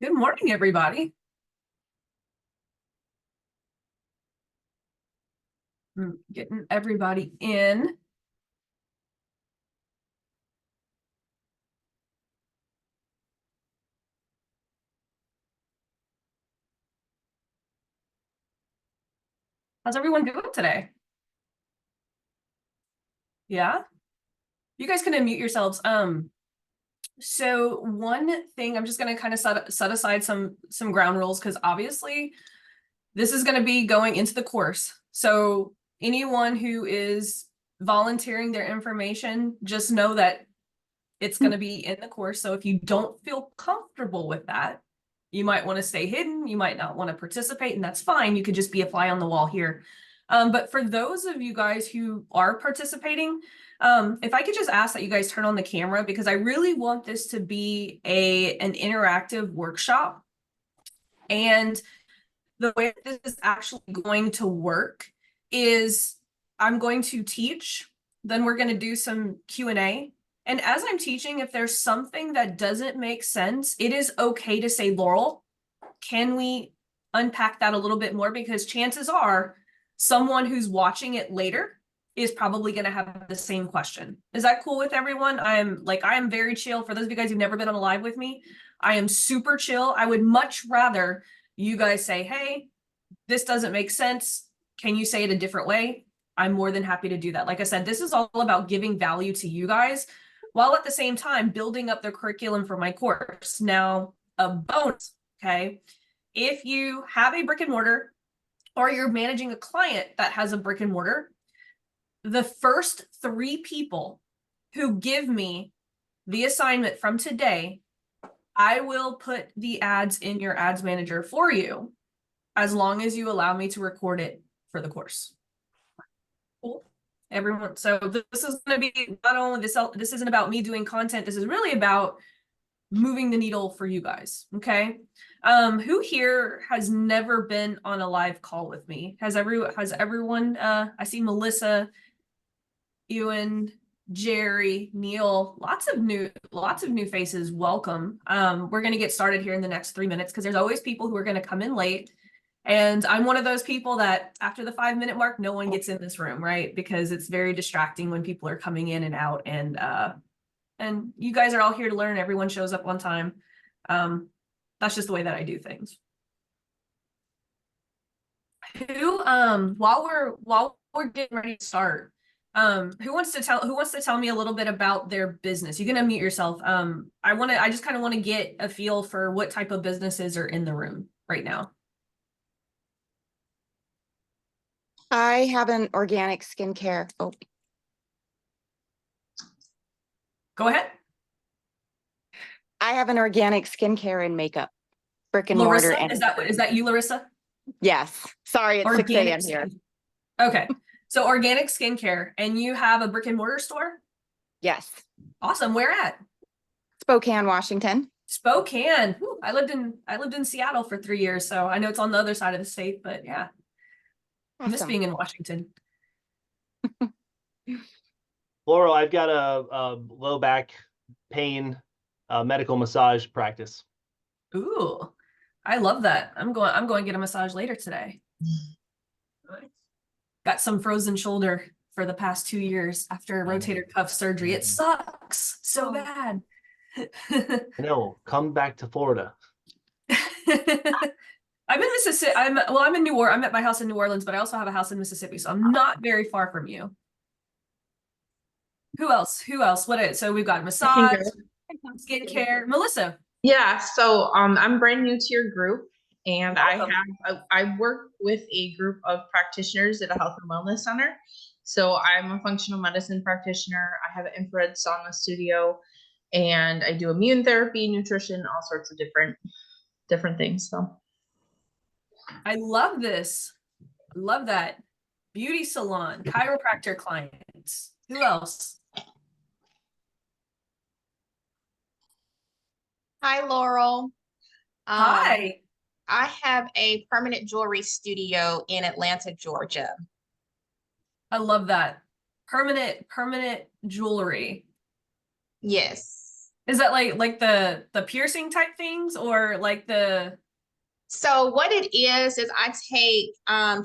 Good morning, everybody. Getting everybody in. How's everyone doing today? Yeah, you guys can unmute yourselves. So one thing, I'm just gonna kind of set aside some ground rules because obviously this is gonna be going into the course. So anyone who is volunteering their information, just know that it's gonna be in the course. So if you don't feel comfortable with that, you might want to stay hidden. You might not want to participate, and that's fine. You could just be a fly on the wall here. But for those of you guys who are participating, if I could just ask that you guys turn on the camera, because I really want this to be an interactive workshop. And the way this is actually going to work is I'm going to teach, then we're going to do some Q&A. And as I'm teaching, if there's something that doesn't make sense, it is okay to say, Laurel, can we unpack that a little bit more? Because chances are someone who's watching it later is probably going to have the same question. Is that cool with everyone? I am very chill. For those of you guys who've never been on a live with me, I am super chill. I would much rather you guys say, hey, this doesn't make sense. Can you say it a different way? I'm more than happy to do that. Like I said, this is all about giving value to you guys while at the same time building up the curriculum for my course. Now, a bonus, okay? If you have a brick and mortar or you're managing a client that has a brick and mortar, the first 3 people who give me the assignment from today, I will put the ads in your ads manager for you, as long as you allow me to record it for the course. Cool. Everyone, so this is going to be not only this isn't about me doing content, this is really about moving the needle for you guys. Okay. Who here has never been on a live call with me? Has everyone I see Melissa, Ewan, Jerry, Neil, lots of new faces. Welcome. We're going to get started here in the next 3 minutes because there's always people who are going to come in late. And I'm one of those people that after the 5-minute mark, no one gets in this room, right? Because it's very distracting when people are coming in and out, and you guys are all here to learn. Everyone shows up on time. That's just the way that I do things. While we're getting ready to start, who wants to tell me a little bit about their business? You can unmute yourself. I just kind of want to get a feel for what type of businesses are in the room right now. I have an organic skincare. Oh, Go ahead. I have an organic skincare and makeup, brick and Larissa, mortar. And is that you, Larissa? yes. Sorry, it's 6 a.m. here. Okay. So organic skincare, and you have a brick and mortar store? Yes. Awesome. Where at? Spokane, Washington. Spokane. Ooh, I lived in Seattle for 3 years, so I know it's on the other side of the state, but yeah. I miss being in Washington. Laurel, I've got a low back pain medical massage practice. Ooh, I love that. I'm going to get a massage later today. Got some frozen shoulder for the past 2 years after a rotator cuff surgery. It sucks so bad. No, come back to Florida. I'm in Mississippi. I'm in New Orleans. I'm at my house in New Orleans, but I also have a house in Mississippi, so I'm not very far from you. Who else? So we've got massage, skincare. Melissa. Yeah, so I'm brand new to your group, and I work with a group of practitioners at a health and wellness center. So I'm a functional medicine practitioner. I have an infrared sauna studio, and I do immune therapy, nutrition, all sorts of different things. So I love this. Love that. Beauty salon, chiropractor clients. Who else? Hi, Laurel. Hi. I have a permanent jewelry studio in Atlanta, Georgia. I love that. Permanent jewelry. Yes. Is that like the piercing type things or like the So what it is I take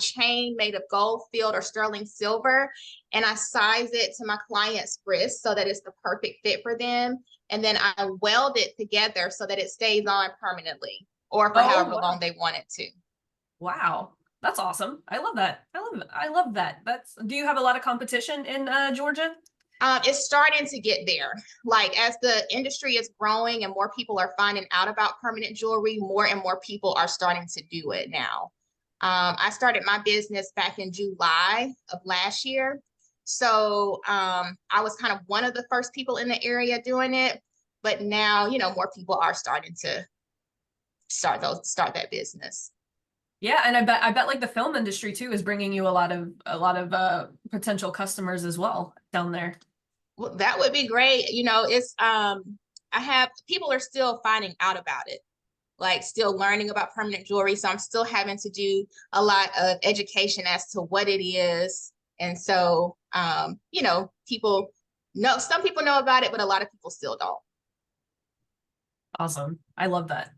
chain made of gold, filled, or sterling silver, and I size it to my client's wrist so that it's the perfect fit for them. And then I weld it together so that it stays on permanently or for Oh, however wow. long they want it to. Wow. That's awesome. I love that. I love that. Do you have a lot of competition in Georgia? It's starting to get there. Like as the industry is growing and more people are finding out about permanent jewelry, more and more people are starting to do it now. I started my business back in July of last year. So I was kind of one of the first people in the area doing it, but now, more people are starting to start that business. Yeah, and I bet like the film industry too is bringing you a lot of potential customers as well down there. Well, that would be great. It's people are still finding out about it, like still learning about permanent jewelry. So I'm still having to do a lot of education as to what it is. And so people know, some people know about it, but a lot of people still don't. Awesome. I love that.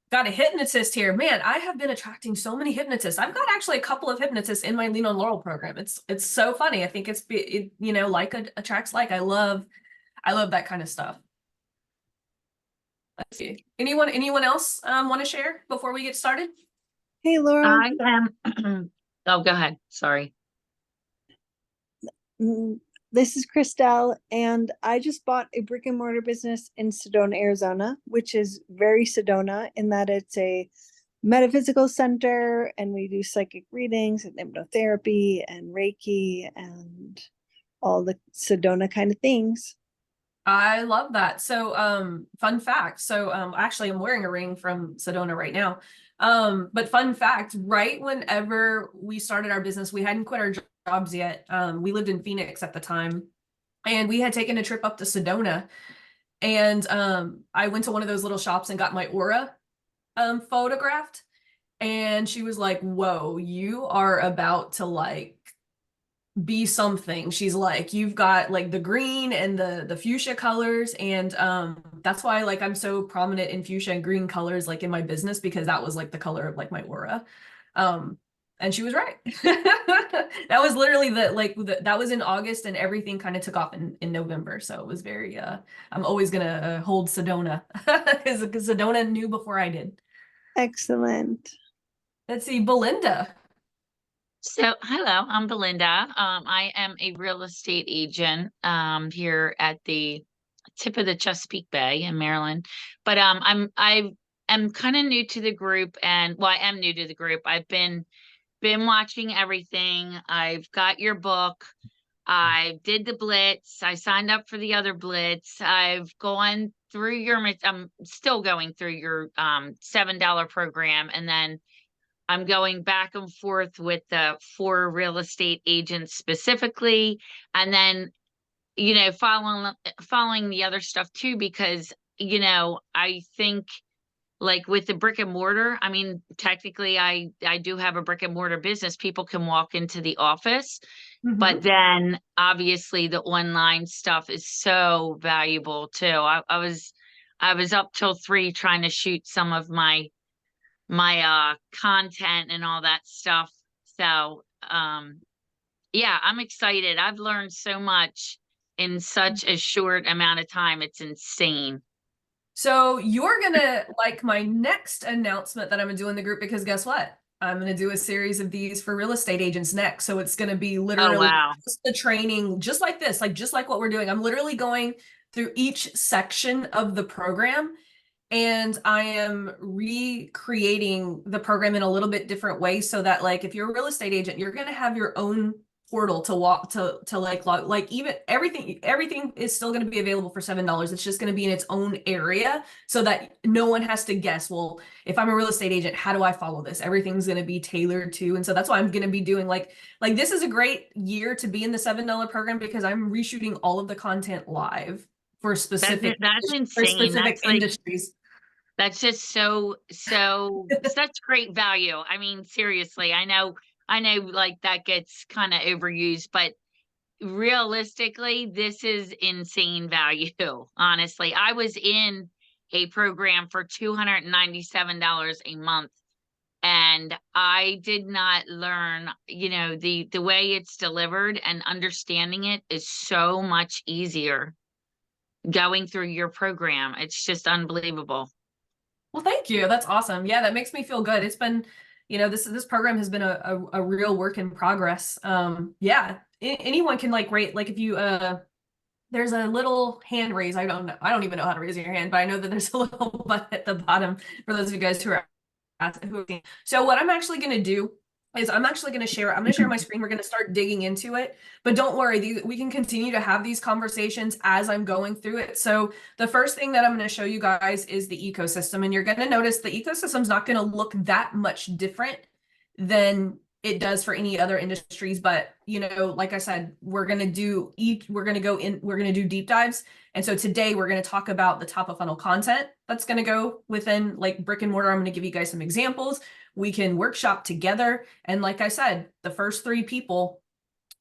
Got a hypnotist here. Man, I have been attracting so many hypnotists. I've got actually a couple of hypnotists in my Lean on Laurel program. It's so funny. I think like attracts like. I love that kind of stuff. Let's see. Anyone else want to share before we get started? Hey, Laurel. I am, oh, go ahead. Sorry. This is Christelle, and I just bought a brick and mortar business in Sedona, Arizona, which is very Sedona in that it's a metaphysical center, and we do psychic readings and hypnotherapy and Reiki and all the Sedona kind of things. I love that. So, fun fact. So, actually, I'm wearing a ring from Sedona right now. But fun fact, right whenever we started our business, we hadn't quit our jobs yet. We lived in Phoenix at the time, and we had taken a trip up to Sedona. And I went to one of those little shops and got my aura photographed. And she was like, "Whoa, you are about to like be something." She's like, "You've got like the green and the fuchsia colors." And that's why like I'm so prominent in fuchsia and green colors like in my business, because that was like the color of like my aura. And she was right. That was literally that was in August, and everything kind of took off in November. So it was very I'm always gonna hold Sedona because Sedona knew before I did. Excellent. Let's see, Belinda. So, hello, I'm Belinda. I am a real estate agent here at the tip of the Chesapeake Bay in Maryland. But I am kind of new to the group, and well, I am new to the group. I've been watching everything. I've got your book. I did the blitz. I signed up for the other blitz. I've gone through I'm still going through your $7 program, and then I'm going back and forth with the 4 real estate agents specifically, and then following the other stuff too, because I think like with the brick and mortar, I mean, technically I do have a brick and mortar business. People can walk into the office, but then obviously the online stuff is so valuable too. I was up till 3 trying to shoot some of my content and all that stuff. So yeah, I'm excited. I've learned so much in such a short amount of time. It's insane. So you're gonna like my next announcement that I'm gonna do in the group, because guess what? I'm gonna do a series of these for real estate agents next. So it's gonna be literally wow. just the training, just like this, like just like what we're doing. I'm literally going through each section of the program, and I am recreating the program in a little bit different way, so that like if you're a real estate agent, you're gonna have your own portal to walk to like even everything is still going to be available for $7. It's just going to be in its own area, so that no one has to guess, well, if I'm a real estate agent, how do I follow this? Everything's going to be tailored to. And so that's why I'm going to be doing like this is a great year to be in the $7 program, because I'm reshooting all of the content live for specific That's for insane. specific That's like, industries. that's just so such great value. I mean, seriously, I know like that gets kind of overused, but realistically, this is insane value. Honestly, I was in a program for $297 a month, and I did not learn, the way it's delivered, and understanding it is so much easier going through your program. It's just unbelievable. Well, thank you. That's awesome. Yeah, that makes me feel good. It's been, this program has been a real work in progress. Yeah, anyone can like rate, like if you there's a little hand raise. I don't know. I don't even know how to raise your hand, but I know that there's a little button at the bottom for those of you guys who are so what I'm actually going to do is I'm going to share my screen. We're going to start digging into it, but don't worry, we can continue to have these conversations as I'm going through it. So the first thing that I'm going to show you guys is the ecosystem, and you're going to notice the ecosystem's not going to look that much different than it does for any other industries. But, like I said, we're going to do deep dives. And so today we're going to talk about the top of funnel content that's going to go within like brick and mortar. I'm going to give you guys some examples. We can workshop together. And like I said, the first three people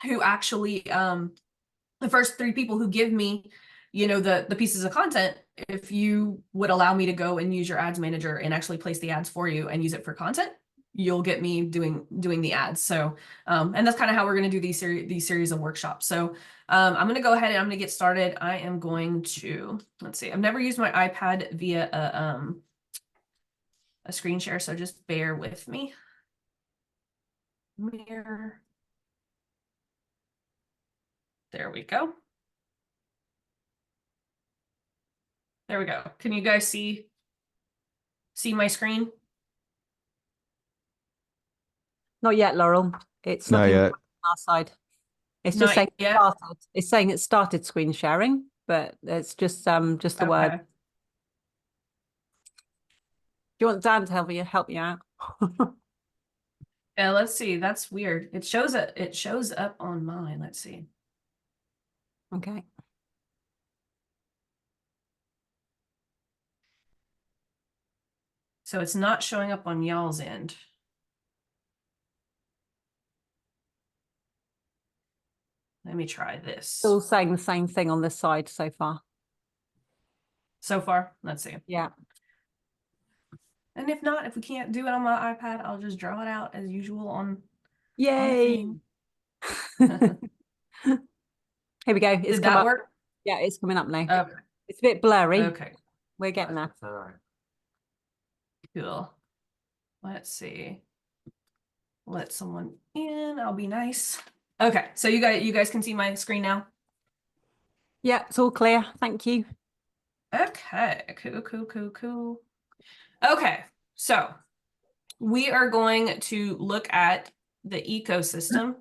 who actually, give me, the pieces of content, if you would allow me to go and use your ads manager and actually place the ads for you and use it for content, you'll get me doing the ads. So, and that's kind of how we're going to do these series of workshops. So, I'm going to go ahead and I'm going to get started. I am going to, let's see, I've never used my iPad via a screen share, so just bear with me. Mirror. There we go. There we go. Can you guys see my screen? Not yet, Laurel. It's Not looking yet. on our side. It's Not just saying yet? started. It's saying it started screen sharing, but it's just the word. Okay. Do you want Dan to help you out? Yeah, let's see. That's weird. It shows up on mine. Let's see. Okay. So it's not showing up on y'all's end. Let me try this. Still saying the same thing on this side so far. So far, let's see. Yeah. And if not, if we can't do it on my iPad, I'll just draw it out as usual on Yay. the Here we go. It's Did come that up. work? Yeah, it's coming up now. Okay. It's a bit blurry. Okay. We're getting there. Cool. Let's see. Let someone in. I'll be nice. Okay, so you guys can see my screen now. Yeah, it's all clear. Thank you. Okay, cool. Okay, so we are going to look at the ecosystem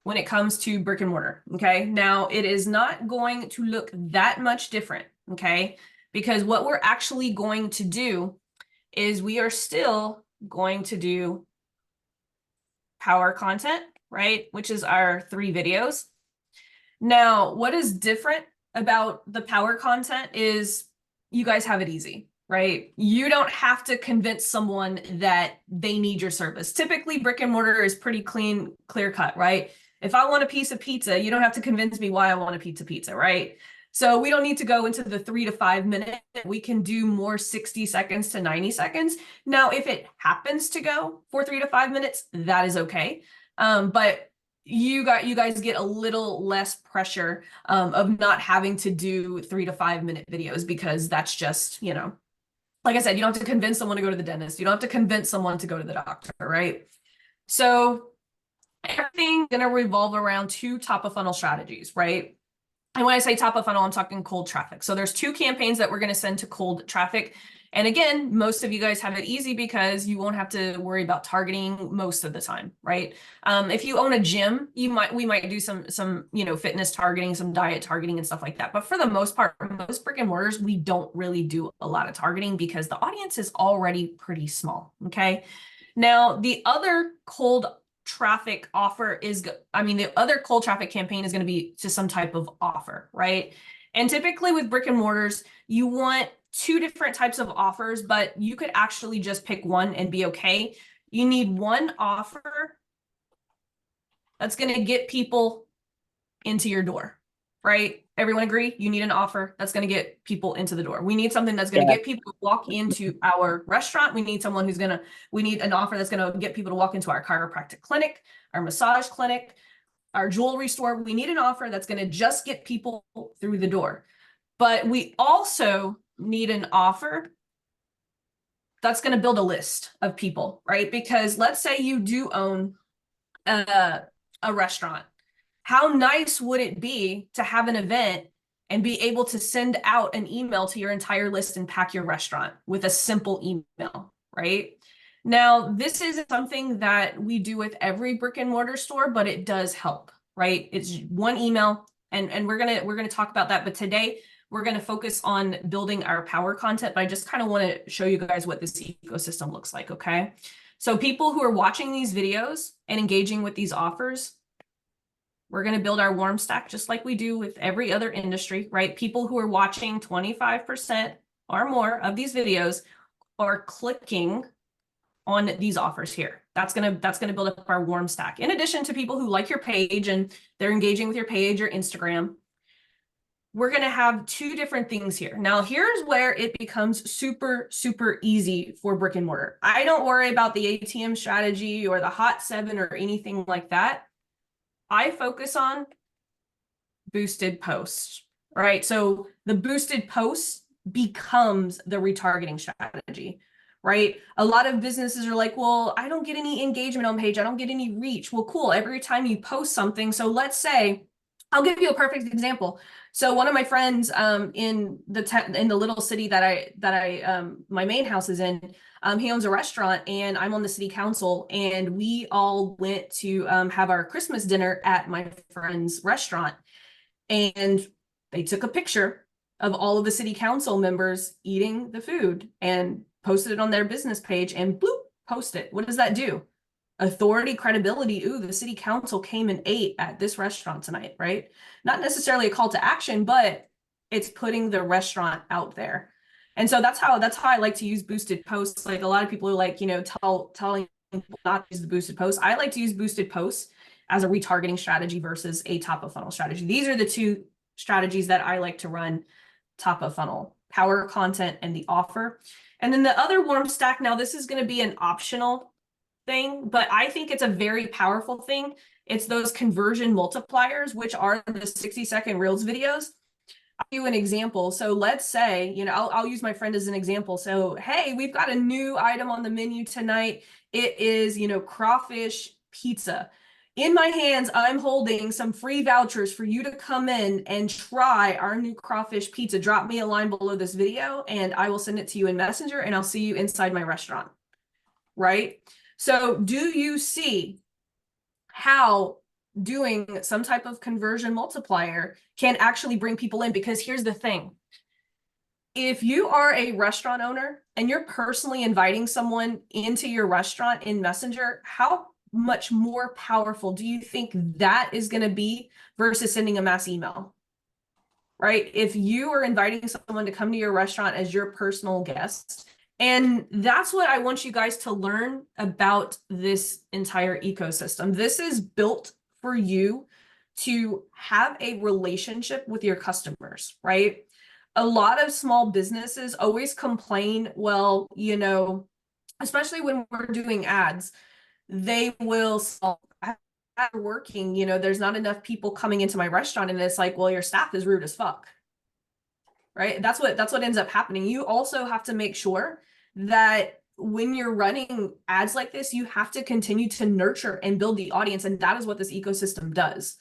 when it comes to brick and mortar. Okay, now it is not going to look that much different. Okay, because what we're actually going to do is we are still going to do power content, right? Which is our 3 videos. Now, what is different about the power content is you guys have it easy, right? You don't have to convince someone that they need your service. Typically, brick and mortar is pretty clear cut, right? If I want a piece of pizza, you don't have to convince me why I want a pizza, right? So we don't need to go into the 3 to 5 minute. We can do more 60 seconds to 90 seconds. Now, if it happens to go for 3 to 5 minutes, that is okay. But you guys get a little less pressure of not having to do 3 to 5 minute videos, because that's just, like I said, you don't have to convince someone to go to the dentist. You don't have to convince someone to go to the doctor, right? So everything's going to revolve around 2 top of funnel strategies, right? And when I say top of funnel, I'm talking cold traffic. So there's 2 campaigns that we're going to send to cold traffic. And again, most of you guys have it easy because you won't have to worry about targeting most of the time, right? If you own a gym, we might do some fitness targeting, some diet targeting and stuff like that. But for the most part, most brick and mortars, we don't really do a lot of targeting because the audience is already pretty small. Okay. Now, the other cold traffic offer the other cold traffic campaign is going to be just some type of offer, right? And typically with brick and mortars, you want 2 different types of offers, but you could actually just pick one and be okay. You need one offer that's going to get people into your door, right? Everyone agree? You need an offer that's going to get people into the door. We need something that's going to get people to walk into our restaurant. We need someone we need an offer that's going to get people to walk into our chiropractic clinic, our massage clinic, our jewelry store. We need an offer that's going to just get people through the door. But we also need an offer that's going to build a list of people, right? Because let's say you do own a restaurant. How nice would it be to have an event and be able to send out an email to your entire list and pack your restaurant with a simple email, right? Now, this isn't something that we do with every brick and mortar store, but it does help, right? It's one email, and we're gonna talk about that. But today we're gonna focus on building our power content. But I just kind of want to show you guys what this ecosystem looks like, okay? So people who are watching these videos and engaging with these offers, we're going to build our warm stack just like we do with every other industry, right? People who are watching 25% or more of these videos are clicking on these offers here. That's going to build up our warm stack. In addition to people who like your page and they're engaging with your page or Instagram, we're going to have two different things here. Now, here's where it becomes super, super easy for brick and mortar. I don't worry about the ATM strategy or the hot 7 or anything like that. I focus on boosted posts, right? So the boosted posts becomes the retargeting strategy, right? A lot of businesses are like, well, I don't get any engagement on page. I don't get any reach. Well, cool. Every time you post something. So let's say, I'll give you a perfect example. So one of my friends in the little city that I my main house is in, he owns a restaurant and I'm on the city council, and we all went to have our Christmas dinner at my friend's restaurant, and they took a picture of all of the city council members eating the food and posted it on their business page, and bloop, post it. What does that do? Authority, credibility. Ooh, the city council came and ate at this restaurant tonight, right? Not necessarily a call to action, but it's putting the restaurant out there. And so that's how I like to use boosted posts. Like a lot of people are like, telling people not to use the boosted posts. I like to use boosted posts as a retargeting strategy versus a top of funnel strategy. These are the two strategies that I like to run: top of funnel, power content, and the offer. And then the other warm stack, now this is going to be an optional thing, but I think it's a very powerful thing. It's those conversion multipliers, which are the 60-second Reels videos. I'll give you an example. So let's say, I'll use my friend as an example. So, hey, we've got a new item on the menu tonight. It is, crawfish pizza. In my hands, I'm holding some free vouchers for you to come in and try our new crawfish pizza. Drop me a line below this video and I will send it to you in Messenger, and I'll see you inside my restaurant, right? So do you see how doing some type of conversion multiplier can actually bring people in? Because here's the thing. If you are a restaurant owner and you're personally inviting someone into your restaurant in Messenger, how much more powerful do you think that is going to be versus sending a mass email? Right? If you are inviting someone to come to your restaurant as your personal guest, and that's what I want you guys to learn about this entire ecosystem. This is built for you to have a relationship with your customers, right? A lot of small businesses always complain, well, especially when we're doing ads, they will working, there's not enough people coming into my restaurant, and it's like, well, your staff is rude as fuck. Right? That's what ends up happening. You also have to make sure that when you're running ads like this, you have to continue to nurture and build the audience. And that is what this ecosystem does.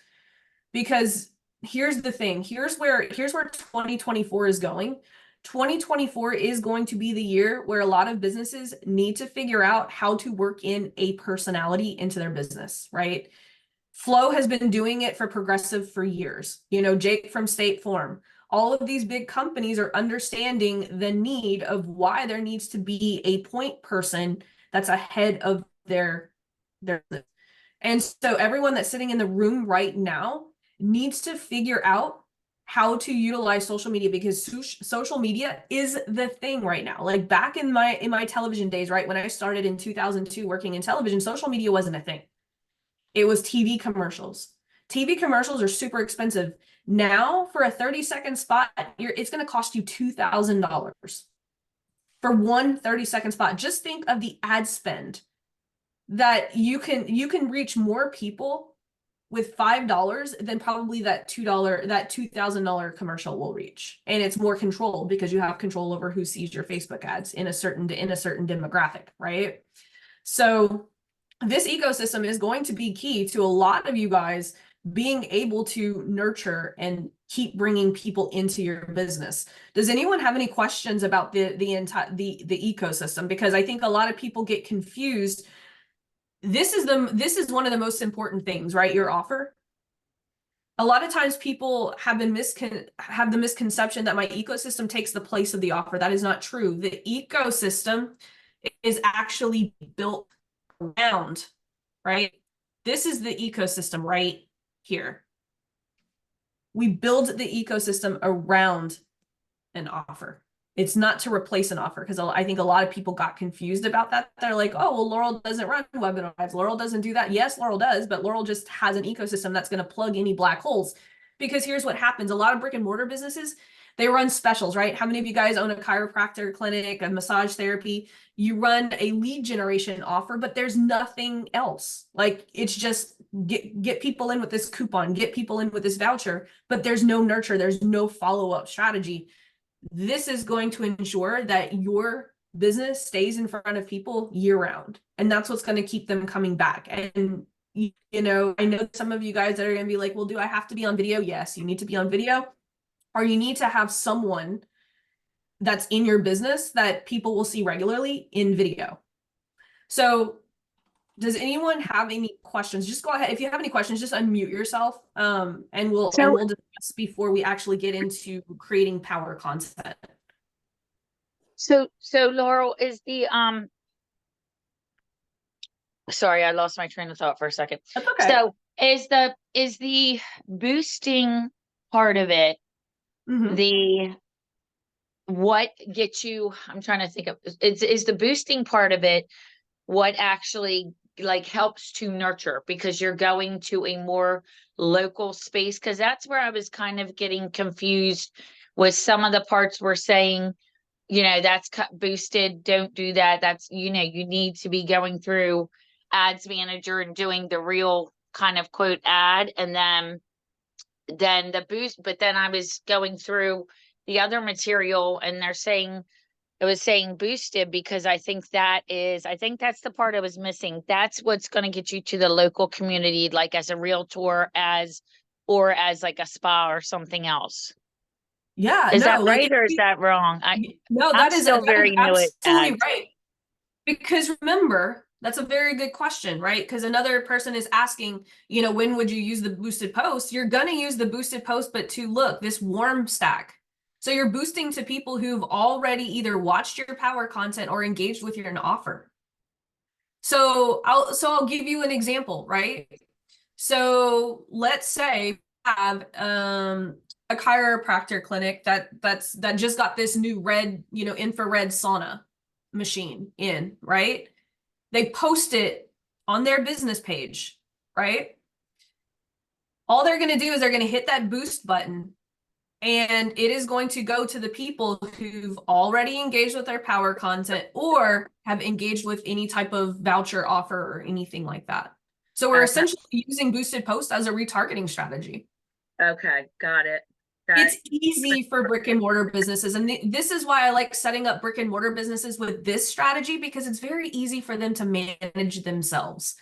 Because here's the thing, here's where 2024 is going. 2024 is going to be the year where a lot of businesses need to figure out how to work in a personality into their business, right? Flo has been doing it for Progressive for years. Jake from State Farm. All of these big companies are understanding the need of why there needs to be a point person that's ahead of their. And so everyone that's sitting in the room right now needs to figure out how to utilize social media, because social media is the thing right now. Like back in my television days, right, when I started in 2002 working in television, social media wasn't a thing. It was TV commercials. TV commercials are super expensive. Now for a 30-second spot, it's going to cost you $2,000 for one 30-second spot. Just think of the ad spend that you can reach more people with $5 than probably that $2,000 commercial will reach. And it's more controlled because you have control over who sees your Facebook ads in a certain demographic, right? So this ecosystem is going to be key to a lot of you guys being able to nurture and keep bringing people into your business. Does anyone have any questions about the entire ecosystem? Because I think a lot of people get confused. This is one of the most important things, right? Your offer. A lot of times people have the misconception that my ecosystem takes the place of the offer. That is not true. The ecosystem is actually built around, right? This is the ecosystem right here. We build the ecosystem around an offer. It's not to replace an offer, because I think a lot of people got confused about that. They're like, oh, well, Laurel doesn't run webinars. Laurel doesn't do that. Yes, Laurel does, but Laurel just has an ecosystem that's going to plug any black holes. Because here's what happens. A lot of brick and mortar businesses, they run specials, right? How many of you guys own a chiropractor clinic, a massage therapy? You run a lead generation offer, but there's nothing else. Like, it's just get people in with this coupon, get people in with this voucher, but there's no nurture. There's no follow-up strategy. This is going to ensure that your business stays in front of people year round. And that's what's going to keep them coming back. And, you know, I know some of you guys that are going to be like, well, do I have to be on video? Yes, you need to be on video, or you need to have someone that's in your business that people will see regularly in video. So does anyone have any questions? Just go ahead. If you have any questions, just unmute yourself. And we'll discuss before we actually get into creating power content. So Laurel, is the sorry, I lost my train of thought for a second. That's okay. So is the boosting part of it the what gets you, I'm trying to think of, is the boosting part of it what actually like helps to nurture, because you're going to a more local space? Because that's where I was kind of getting confused with some of the parts we're saying, you know, that's boosted, don't do that. That's, you know, you need to be going through ads manager and doing the real kind of quote ad, and then the boost. But then I was going through the other material and they're saying, it was saying boosted, because I think that's the part I was missing. That's what's going to get you to the local community, like as a realtor, or as like a spa or something else. Yeah. Is that right, or is that wrong? No, I'm still very new at absolutely ads. right. Because remember, that's a very good question, right? Because another person is asking, you know, when would you use the boosted post? You're going to use the boosted post, but to look, this warm stack. So you're boosting to people who've already either watched your power content or engaged with your offer. So I'll give you an example, right? So let's say we have a chiropractor clinic that just got this new red, you know, infrared sauna machine in, right? They post it on their business page, right? All they're going to do is they're going to hit that boost button, and it is going to go to the people who've already engaged with their power content or have engaged with any type of voucher offer or anything like that. So we're essentially using boosted posts as a retargeting strategy. Okay, got it. It's easy for brick and mortar businesses. And this is why I like setting up brick and mortar businesses with this strategy, because it's very easy for them to manage themselves.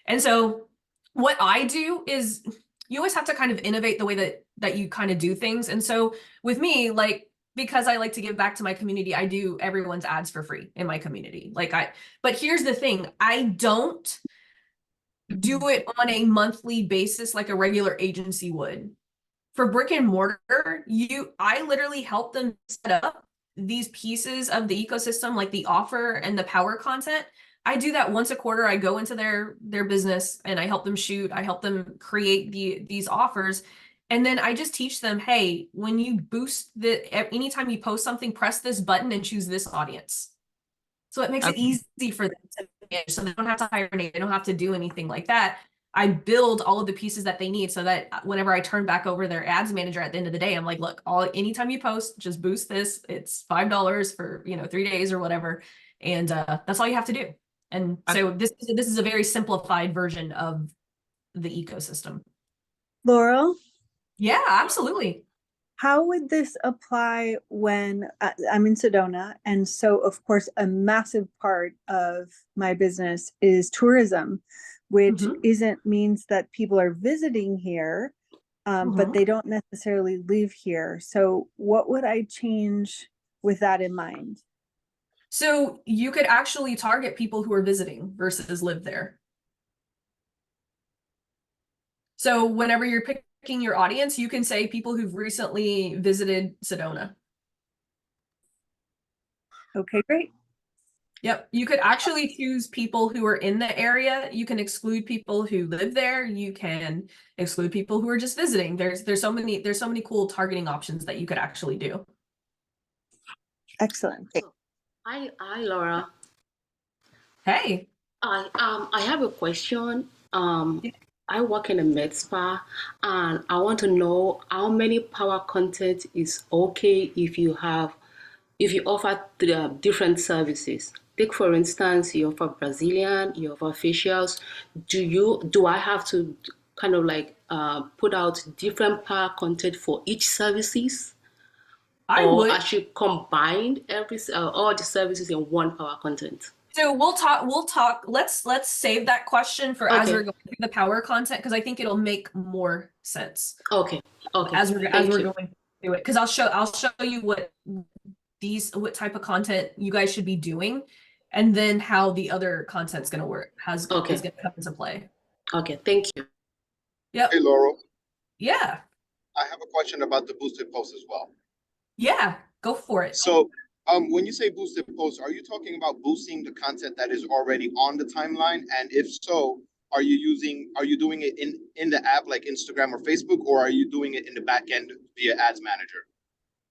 And so what I do is, you always have to kind of innovate the way that you kind of do things. And so with me, like, because I like to give back to my community, I do everyone's ads for free in my community. But here's the thing, I don't do it on a monthly basis like a regular agency would. For brick and mortar, I literally help them set up these pieces of the ecosystem, like the offer and the power content. I do that once a quarter. I go into their business and I help them shoot. I help them create these offers. And then I just teach them, hey, when you boost anytime you post something, press this button and choose this audience. So it makes it easy for them to manage. So they don't have to hire any, they don't have to do anything like that. I build all of the pieces that they need so that whenever I turn back over their ads manager at the end of the day, I'm like, look, anytime you post, just boost this. It's $5 for, 3 days or whatever. And that's all you have to do. And so this is a very simplified version of the ecosystem. Laurel, Yeah, absolutely. how would this apply when I'm in Sedona? And so, of course, a massive part of my business is tourism, which means that people are visiting here, but they don't necessarily live here. So what would I change with that in mind? So you could actually target people who are visiting versus live there. So whenever you're picking your audience, you can say people who've recently visited Sedona. Okay, great. Yep. You could actually choose people who are in the area. You can exclude people who live there. You can exclude people who are just visiting. There's so many cool targeting options that you could actually do. Excellent. Hi, Laura. Hey. I have a question. I work in a med spa, and I want to know how many power content is okay if you offer different services. Take for instance, you offer Brazilian, you offer facials. Do I have to kind of like put out different power content for each services? I should combine all the services in one power content? So we'll talk. Let's save that question for as we're going through the power content, because I think it'll make more sense. Okay. As we're going through it, because I'll show you what type of content you guys should be doing, and then how the other content's going to work. Is going to come into play. Okay, thank you. Yep. Hey, Laurel. Yeah. I have a question about the boosted post as well. Yeah, go for it. So when you say boosted posts, are you talking about boosting the content that is already on the timeline? And if so, are you doing it in the app like Instagram or Facebook, or are you doing it in the back end via Ads Manager?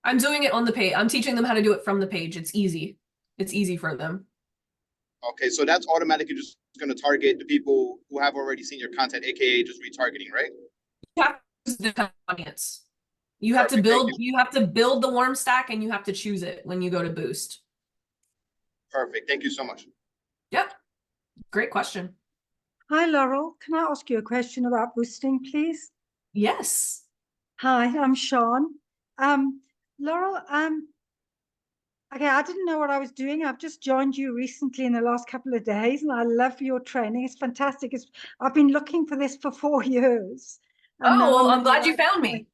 I'm doing it on the page. I'm teaching them how to do it from the page. It's easy. It's easy for them. Okay, so that's automatically just going to target the people who have already seen your content, aka just retargeting, right? You have to choose the audience. You have to build. You have to build the warm stack, and you have to choose it when you go to boost. Perfect. Thank you so much. Yep. Great question. Hi, Laurel. Can I ask you a question about boosting, please? Yes. Hi, I'm Sean. Laurel, okay, I didn't know what I was doing. I've just joined you recently in the last couple of days, and I love your training. It's fantastic. I've been looking for this for 4 years. Oh, I'm glad you found me.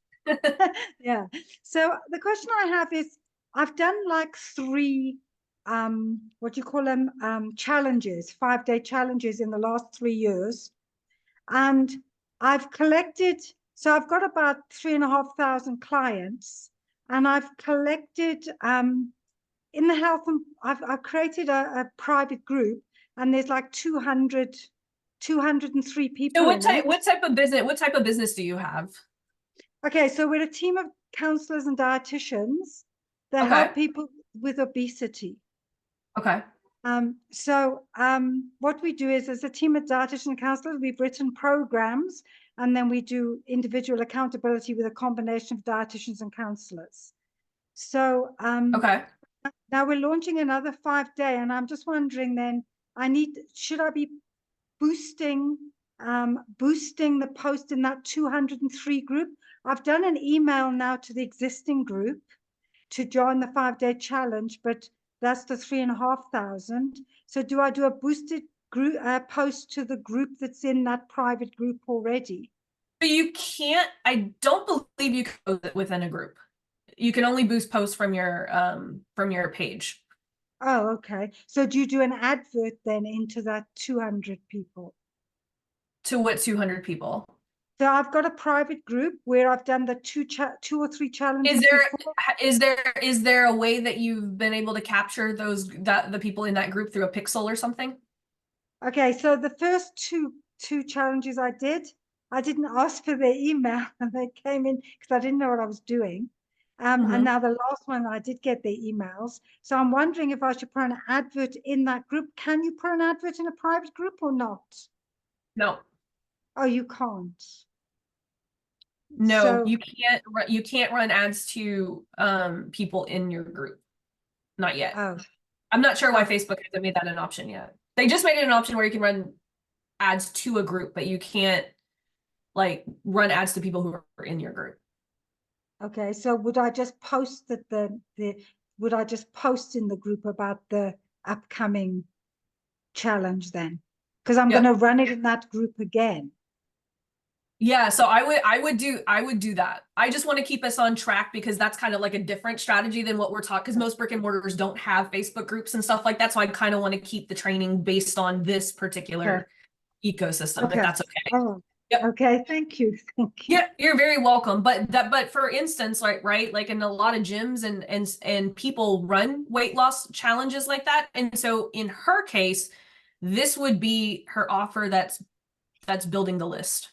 Yeah. So the question I have is, I've done like 3 what do you call them, challenges, 5-day challenges in the last 3 years, and I've collected, so I've got about 3,500 clients, and I've collected in the health, and I've created a private group, and there's like 203 people. So what type of business do you have? Okay, so we're a team of counselors and dietitians that help people with obesity. Okay. What we do is, as a team of dietitians and counselors, we've written programs, and then we do individual accountability with a combination of dietitians and counselors. So now we're launching another 5-day, and I'm just wondering then, should I be boosting the post in that 203 group? I've done an email now to the existing group to join the 5-day challenge, but that's the 3,500. So do I do a boosted group post to the group that's in that private group already? So you can't. I don't believe you can post it within a group. You can only boost posts from your page. Oh, okay. So do you do an advert then into that 200 people? To what 200 people? So I've got a private group where I've done the 2 or 3 challenges. Is there a way that you've been able to capture the people in that group through a pixel or something? Okay, so the first two challenges I didn't ask for their email, and they came in because I didn't know what I was doing. And now the last one, I did get their emails. So I'm wondering if I should put an advert in that group. Can you put an advert in a private group or not? No. Oh, you can't. No, So- you can't run ads to people in your group. Not yet. Oh, I'm not sure why Oh. Facebook hasn't made that an option yet. They just made it an option where you can run ads to a group, but you can't like run ads to people who are in your group. okay. So would I just post would I just post in the group about the upcoming challenge then? Because I'm Yep. going to run it in that group again. Yeah, so I would do that. I just want to keep us on track because that's kind of like a different strategy than what we're talking, because most brick and mortars don't have Facebook groups and stuff like that. So I kind of want to keep the training based on this particular ecosystem, if that's okay. Oh, Yep. okay. Thank you. Thank you. Yeah, you're very welcome. But for instance, right, like in a lot of gyms and people run weight loss challenges like that. And so in her case, this would be her offer that's building the list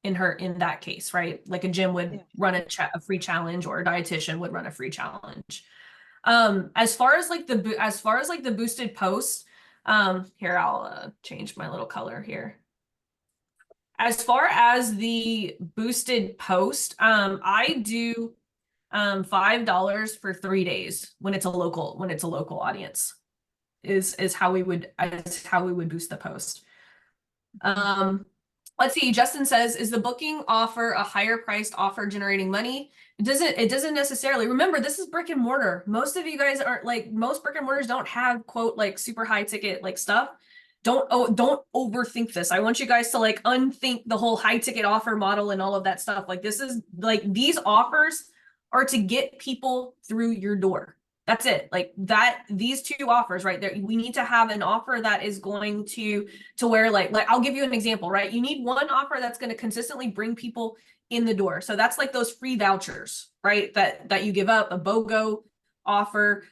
in that case, right? Like a gym would run a free challenge, or a dietitian would run a free challenge. As far as like the boosted post, here, I'll change my little color here. As far as the boosted post, I do $5 for 3 days when it's a local audience is how we would boost the post. Let's see. Justin says, is the booking offer a higher priced offer generating money? It doesn't necessarily. Remember, this is brick and mortar. Most of you guys aren't like, most brick and mortars don't have quote like super high ticket like stuff. Don't overthink this. I want you guys to like unthink the whole high ticket offer model and all of that stuff. Like this is like, these offers are to get people through your door. That's it. Like that, these two offers right there, we need to have an offer that is going to where like I'll give you an example, right? You need one offer that's going to consistently bring people in the door. So that's like those free vouchers, right? That you give up, a BOGO offer,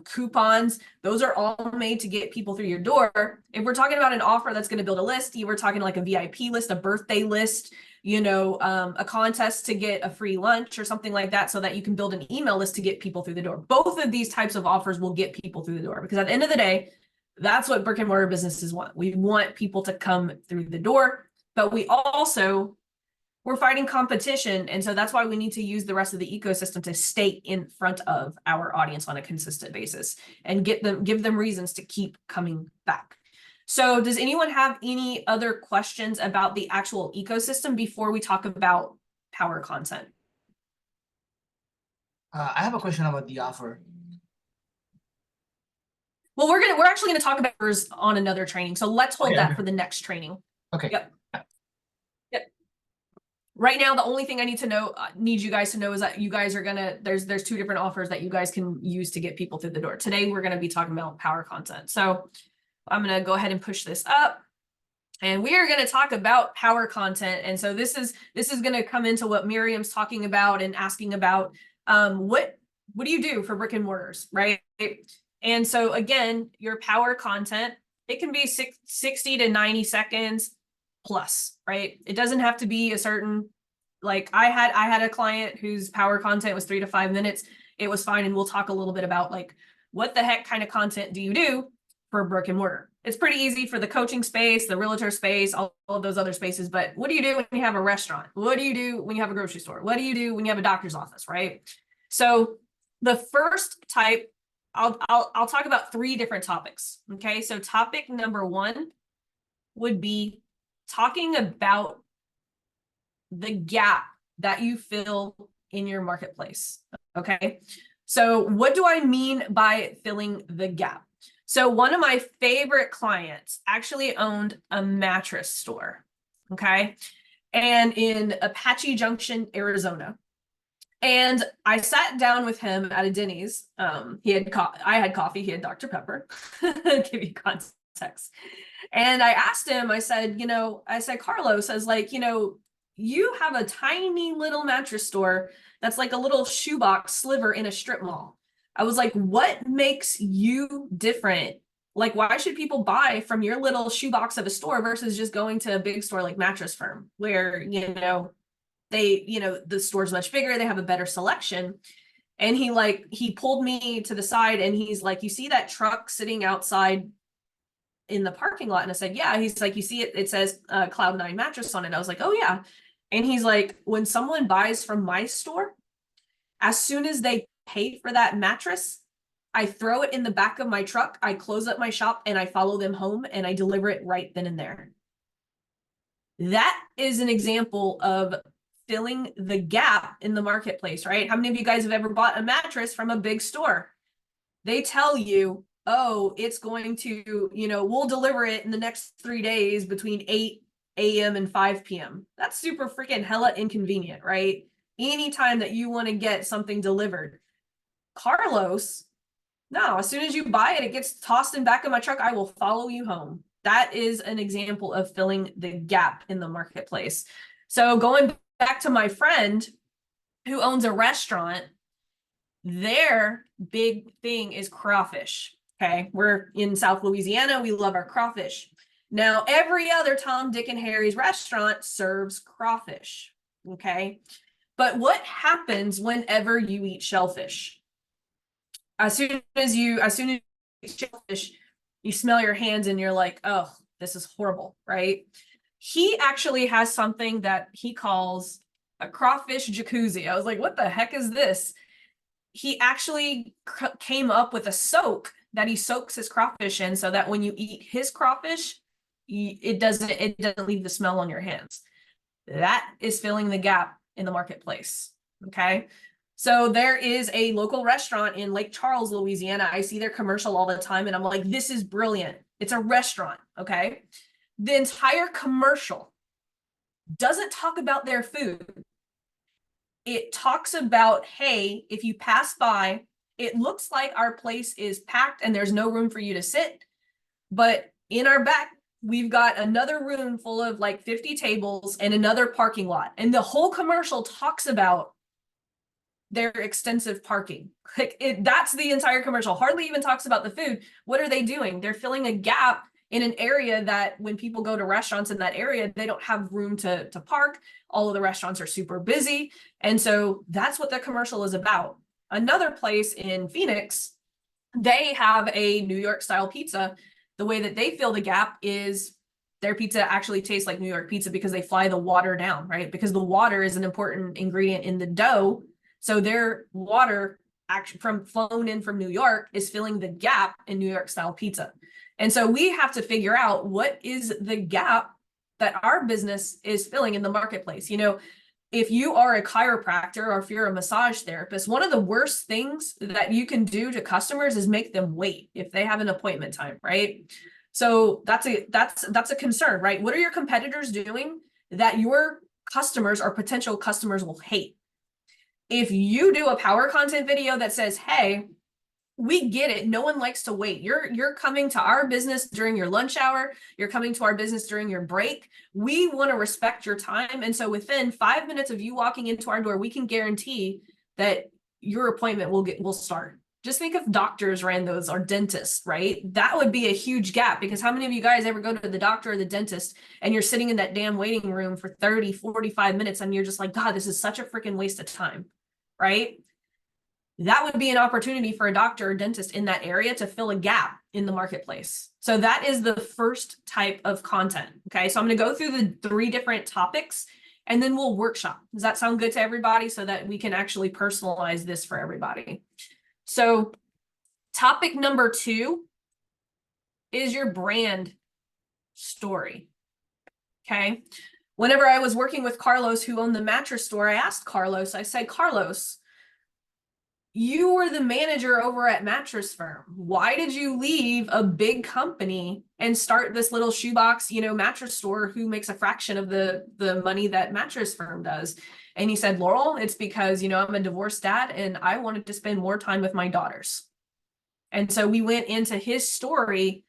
coupons, those are all made to get people through your door. If we're talking about an offer that's going to build a list, you were talking like a VIP list, a birthday list, you know, a contest to get a free lunch or something like that, so that you can build an email list to get people through the door. Both of these types of offers will get people through the door, because at the end of the day, that's what brick and mortar businesses want. We want people to come through the door, but we're fighting competition. And so that's why we need to use the rest of the ecosystem to stay in front of our audience on a consistent basis and give them reasons to keep coming back. So does anyone have any other questions about the actual ecosystem before we talk about power content? I have a question about the offer. Well, we're actually going to talk about offers on another training. So let's hold that for the next training. Okay. Yep. Right now, the only thing I need you guys to know is that you guys are there's two different offers that you guys can use to get people through the door. Today, we're going to be talking about power content. So I'm going to go ahead and push this up, and we are going to talk about power content. And so this is going to come into what Miriam's talking about and asking about, what do you do for brick and mortars, right? And so again, your power content, it can be 60 to 90 seconds plus, right? It doesn't have to be a certain, like I had a client whose power content was 3 to 5 minutes. It was fine. And we'll talk a little bit about like, what the heck kind of content do you do for brick and mortar? It's pretty easy for the coaching space, the realtor space, all of those other spaces. But what do you do when you have a restaurant? What do you do when you have a grocery store? What do you do when you have a doctor's office, right? So the first type, I'll talk about 3 different topics. Okay. So topic number 1 would be talking about the gap that you fill in your marketplace. Okay. So what do I mean by filling the gap? So one of my favorite clients actually owned a mattress store. Okay. And in Apache Junction, Arizona. And I sat down with him at a Denny's. I had coffee, he had Dr. Pepper, give you context. And I asked him, I said, Carlos, you have a tiny little mattress store that's like a little shoebox sliver in a strip mall. I was like, what makes you different? Like, why should people buy from your little shoebox of a store versus just going to a big store like Mattress Firm, where, the store's much bigger, they have a better selection. And he pulled me to the side and he's like, you see that truck sitting outside in the parking lot? And I said, yeah. He's like, you see it, it says Cloud9 mattress on it. I was like, oh yeah. And he's like, when someone buys from my store, as soon as they pay for that mattress, I throw it in the back of my truck, I close up my shop, and I follow them home and I deliver it right then and there. That is an example of filling the gap in the marketplace, right? How many of you guys have ever bought a mattress from a big store? They tell you, oh, it's going to, we'll deliver it in the next 3 days between 8 a.m. and 5 p.m. That's super freaking hella inconvenient, right? Anytime that you want to get something delivered. Carlos, no, as soon as you buy it, it gets tossed in back of my truck. I will follow you home. That is an example of filling the gap in the marketplace. So going back to my friend who owns a restaurant, their big thing is crawfish. Okay, we're in South Louisiana. We love our crawfish. Now, every other Tom, Dick, and Harry's restaurant serves crawfish. Okay, but what happens whenever you eat shellfish? As soon as you eat shellfish, you smell your hands and you're like, oh, this is horrible, right? He actually has something that he calls a crawfish jacuzzi. I was like, what the heck is this? He actually came up with a soak that he soaks his crawfish in so that when you eat his crawfish, it doesn't leave the smell on your hands. That is filling the gap in the marketplace. Okay. So there is a local restaurant in Lake Charles, Louisiana. I see their commercial all the time and I'm like, this is brilliant. It's a restaurant. Okay. The entire commercial doesn't talk about their food. It talks about, hey, if you pass by, it looks like our place is packed and there's no room for you to sit. But in our back, we've got another room full of like 50 tables and another parking lot. And the whole commercial talks about their extensive parking. That's the entire commercial. Hardly even talks about the food. What are they doing? They're filling a gap in an area that when people go to restaurants in that area, they don't have room to park. All of the restaurants are super busy. And so that's what the commercial is about. Another place in Phoenix, they have a New York style pizza. The way that they fill the gap is their pizza actually tastes like New York pizza because they fly the water down, right? Because the water is an important ingredient in the dough. So their water actually flown in from New York is filling the gap in New York style pizza. And so we have to figure out what is the gap that our business is filling in the marketplace. If you are a chiropractor or if you're a massage therapist, one of the worst things that you can do to customers is make them wait if they have an appointment time, right? So that's a concern, right? What are your competitors doing that your customers or potential customers will hate? If you do a power content video that says, hey, we get it. No one likes to wait. You're coming to our business during your lunch hour. You're coming to our business during your break. We want to respect your time. And so within 5 minutes of you walking into our door, we can guarantee that your appointment will start. Just think if doctors ran those or dentists, right? That would be a huge gap because how many of you guys ever go to the doctor or the dentist and you're sitting in that damn waiting room for 30, 45 minutes and you're just like, God, this is such a freaking waste of time, right? That would be an opportunity for a doctor or dentist in that area to fill a gap in the marketplace. So that is the first type of content. Okay, so I'm going to go through the 3 different topics and then we'll workshop. Does that sound good to everybody so that we can actually personalize this for everybody? So topic number 2 is your brand story. Okay, whenever I was working with Carlos, who owned the mattress store, I asked Carlos, I said, Carlos, you were the manager over at Mattress Firm. Why did you leave a big company and start this little shoebox, mattress store who makes a fraction of the money that Mattress Firm does? And he said, Laurel, it's because, I'm a divorced dad and I wanted to spend more time with my daughters. And so we went into his story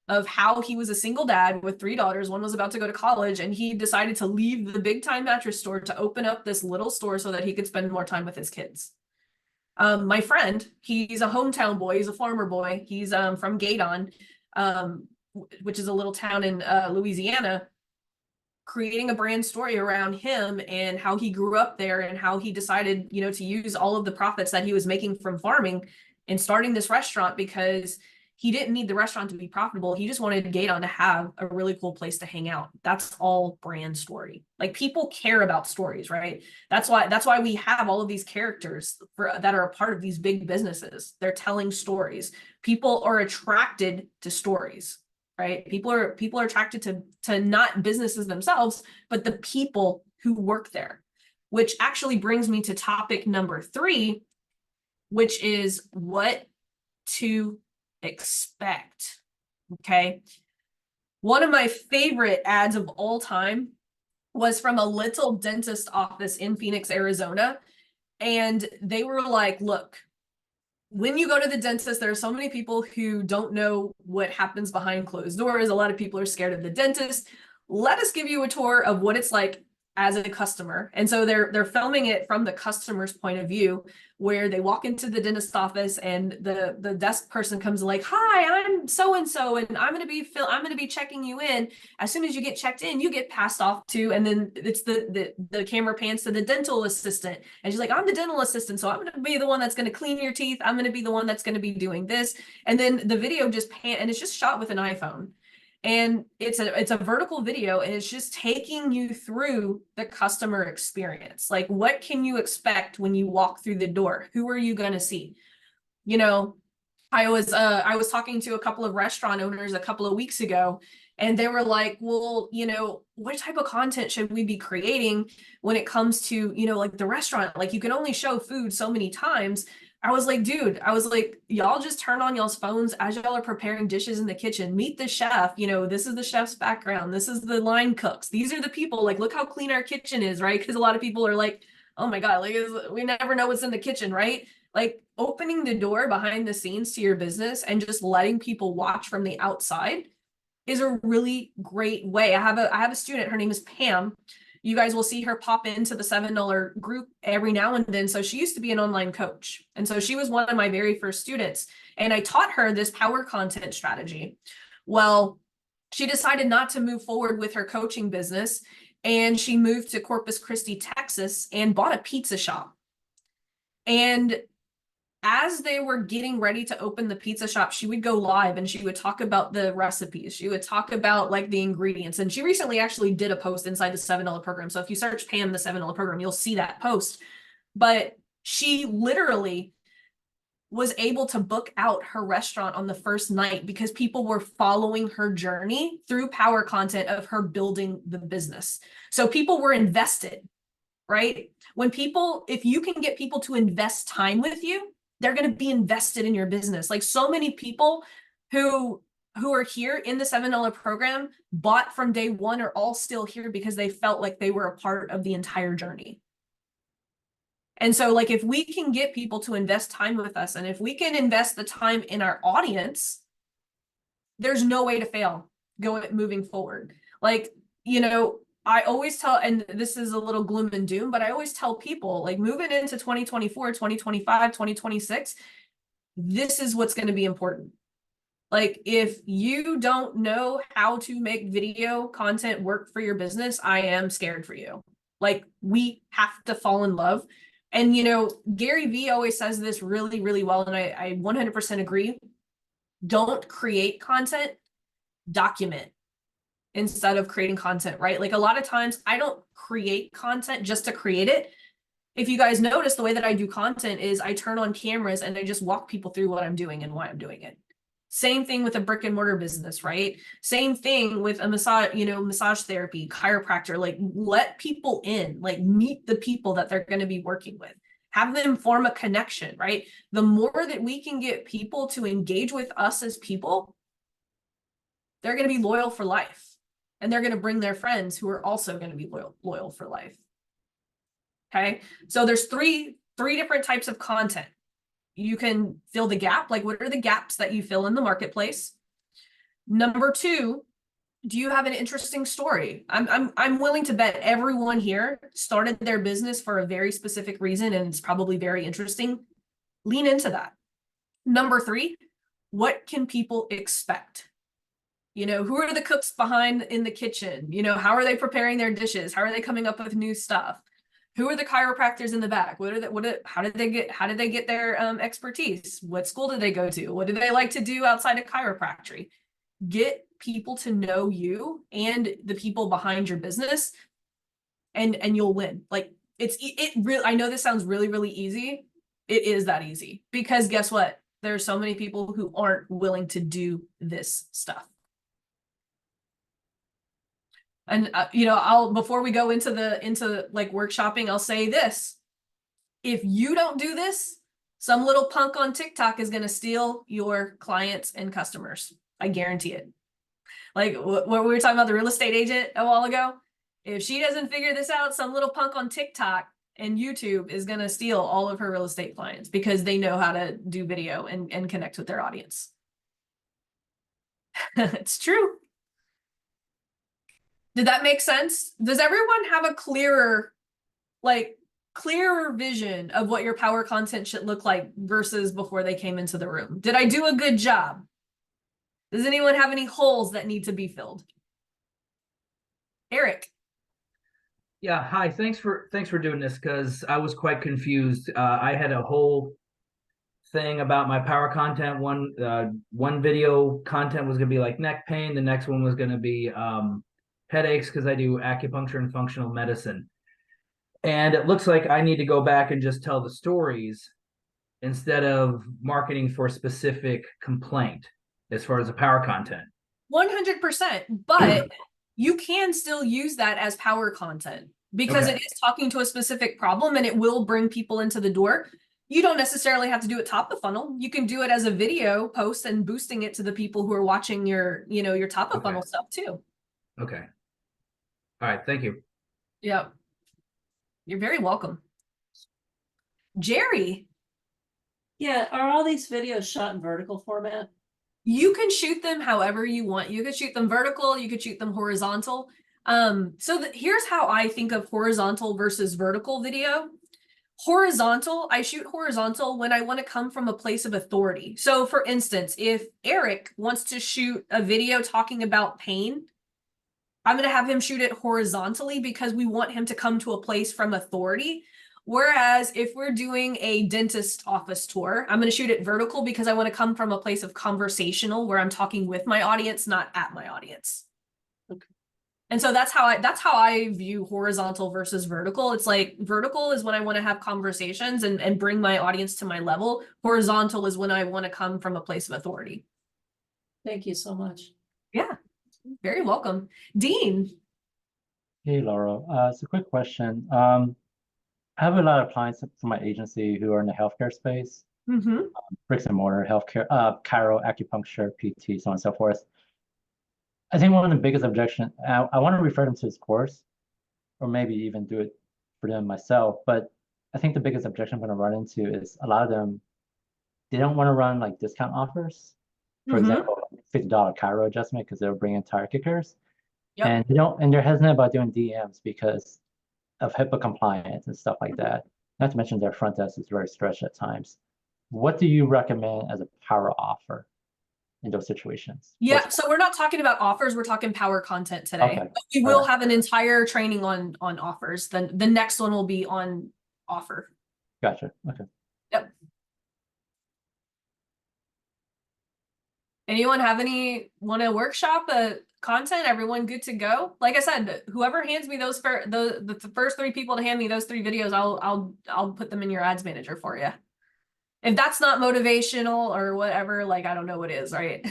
of how he was a single dad with 3 daughters. One was about to go to college and he decided to leave the big time mattress store to open up this little store so that he could spend more time with his kids. My friend, he's a hometown boy. He's a farmer boy. He's from Gaydon, which is a little town in Louisiana, creating a brand story around him and how he grew up there and how he decided, to use all of the profits that he was making from farming and starting this restaurant because He didn't need the restaurant to be profitable. He just wanted Gaydon to have a really cool place to hang out. That's all brand story. Like, people care about stories, right? That's why we have all of these characters that are a part of these big businesses. They're telling stories. People are attracted to stories, right? People are attracted to not businesses themselves, but the people who work there, which actually brings me to topic number 3, which is what to expect. Okay. One of my favorite ads of all time was from a little dentist office in Phoenix, Arizona. And they were like, look, when you go to the dentist, there are so many people who don't know what happens behind closed doors. A lot of people are scared of the dentist. Let us give you a tour of what it's like as a customer. And so they're filming it from the customer's point of view, where they walk into the dentist office and the desk person comes like, hi, I'm so-and-so, and I'm going to be checking you in. As soon as you get checked in, you get passed off to, and then it's the camera pans to the dental assistant. And she's like, I'm the dental assistant, so I'm going to be the one that's going to clean your teeth. I'm going to be the one that's going to be doing this. And then the video just and it's just shot with an iPhone. And it's a vertical video, and it's just taking you through the customer experience. Like, what can you expect when you walk through the door? Who are you going to see? You know, I was talking to a couple of restaurant owners a couple of weeks ago, and they were like, well, you know, what type of content should we be creating when it comes to, you know, like the restaurant? Like, you can only show food so many times. I was like, dude, y'all just turn on y'all's phones as y'all are preparing dishes in the kitchen. Meet the chef. You know, this is the chef's background. This is the line cooks. These are the people. Like, look how clean our kitchen is, right? Because a lot of people are like, oh my God, like, we never know what's in the kitchen, right? Like, opening the door behind the scenes to your business and just letting people watch from the outside is a really great way. I have a student, her name is Pam. You guys will see her pop into the $7 group every now and then. So she used to be an online coach. And so she was one of my very first students. And I taught her this power content strategy. Well, she decided not to move forward with her coaching business. And she moved to Corpus Christi, Texas, and bought a pizza shop. And as they were getting ready to open the pizza shop, she would go live and she would talk about the recipes. She would talk about like the ingredients. And she recently actually did a post inside the $7 program. So if you search Pam, the $7 program, you'll see that post. But she literally was able to book out her restaurant on the first night because people were following her journey through power content of her building the business. So people were invested, right? If you can get people to invest time with you, they're going to be invested in your business. Like, so many people who are here in the $7 program bought from day one are all still here because they felt like they were a part of the entire journey. And so, like, if we can get people to invest time with us, and if we can invest the time in our audience, there's no way to fail moving forward. Like, you know, I always tell, and this is a little gloom and doom, but I always tell people, like, moving into 2024, 2025, 2026, this is what's going to be important. Like, if you don't know how to make video content work for your business, I am scared for you. Like, we have to fall in love. And, you know, Gary Vee always says this really, really well, and I 100% agree. Don't create content, document instead of creating content, right? Like, a lot of times I don't create content just to create it. If you guys notice, the way that I do content is I turn on cameras and I just walk people through what I'm doing and why I'm doing it. Same thing with a brick and mortar business, right? Same thing with a massage therapy, chiropractor. Like, let people in, like, meet the people that they're going to be working with. Have them form a connection, right? The more that we can get people to engage with us as people, they're going to be loyal for life. And they're going to bring their friends who are also going to be loyal for life. Okay. So there's three different types of content. You can fill the gap. Like, what are the gaps that you fill in the marketplace? Number 2, do you have an interesting story? I'm willing to bet everyone here started their business for a very specific reason, and it's probably very interesting. Lean into that. Number 3, what can people expect? You know, who are the cooks behind in the kitchen? You know, how are they preparing their dishes? How are they coming up with new stuff? Who are the chiropractors in the back? How did they get their expertise? What school did they go to? What do they like to do outside of chiropractic? Get people to know you and the people behind your business, and you'll win. Like it really, I know this sounds really, really easy. It is that easy, because guess what? There's so many people who aren't willing to do this stuff. And you know, before we go into like workshopping, I'll say this: if you don't do this, some little punk on TikTok is going to steal your clients and customers. I guarantee it. Like what we were talking about, the real estate agent a while ago. If she doesn't figure this out, some little punk on TikTok and YouTube is going to steal all of her real estate clients, because they know how to do video and connect with their audience. It's true. Did that make sense? Does everyone have a clearer vision of what your power content should look like versus before they came into the room? Did I do a good job? Does anyone have any holes that need to be filled? Eric. Yeah, hi. Thanks for doing this, because I was quite confused. I had a whole thing about my power content. One video content was gonna be like neck pain. The next one was gonna be headaches, because I do acupuncture and functional medicine. And it looks like I need to go back and just tell the stories instead of marketing for a specific complaint as far as the power content. 100%, but you can still use that as power content, because it is talking to a specific problem and it will bring people into the door. You don't necessarily have to do it top of funnel. You can do it as a video post and boosting it to the people who are watching your top of funnel stuff too. Okay. All right. Thank you. Yeah. You're very welcome. Jerry. Yeah, are all these videos shot in vertical format? You can shoot them however you want. You could shoot them vertical, you could shoot them horizontal. Here's how I think of horizontal versus vertical video. Horizontal, I shoot horizontal when I want to come from a place of authority. So for instance, if Eric wants to shoot a video talking about pain, I'm going to have him shoot it horizontally, because we want him to come to a place from authority. Whereas if we're doing a dentist office tour, I'm going to shoot it vertical, because I want to come from a place of conversational, where I'm talking with my audience, not at my audience. Okay. And so that's how I view horizontal versus vertical. It's like vertical is when I want to have conversations and bring my audience to my level. Horizontal is when I want to come from a place of authority. Thank you so much. Yeah, very welcome. Dean. Hey, Laurel. It's a quick question. I have a lot of clients from my agency who are in the healthcare space, bricks and mortar, healthcare, chiro, acupuncture, PT, so on and so forth. I think one of the biggest objections, I want to refer them to this course, or maybe even do it for them myself, but I think the biggest objection I'm going to run into is a lot of them, they don't want to run like discount offers. For example, $50 chiro adjustment, because they'll bring in tire kickers. Yep. And they don't, and they're hesitant about doing DMs because of HIPAA compliance and stuff like that. Not to mention their front desk is very stretched at times. What do you recommend as a power offer in those situations? Yeah, so we're not talking about offers, we're talking power content today. Okay. But we will have an entire training on offers. Then the next one will be on offer. Gotcha. Okay. Yep. Anyone have want to workshop content? Everyone good to go? Like I said, whoever hands me those the first 3 people to hand me those 3 videos, I'll put them in your ads manager for you. If that's not motivational or whatever, like, I don't know what is, right?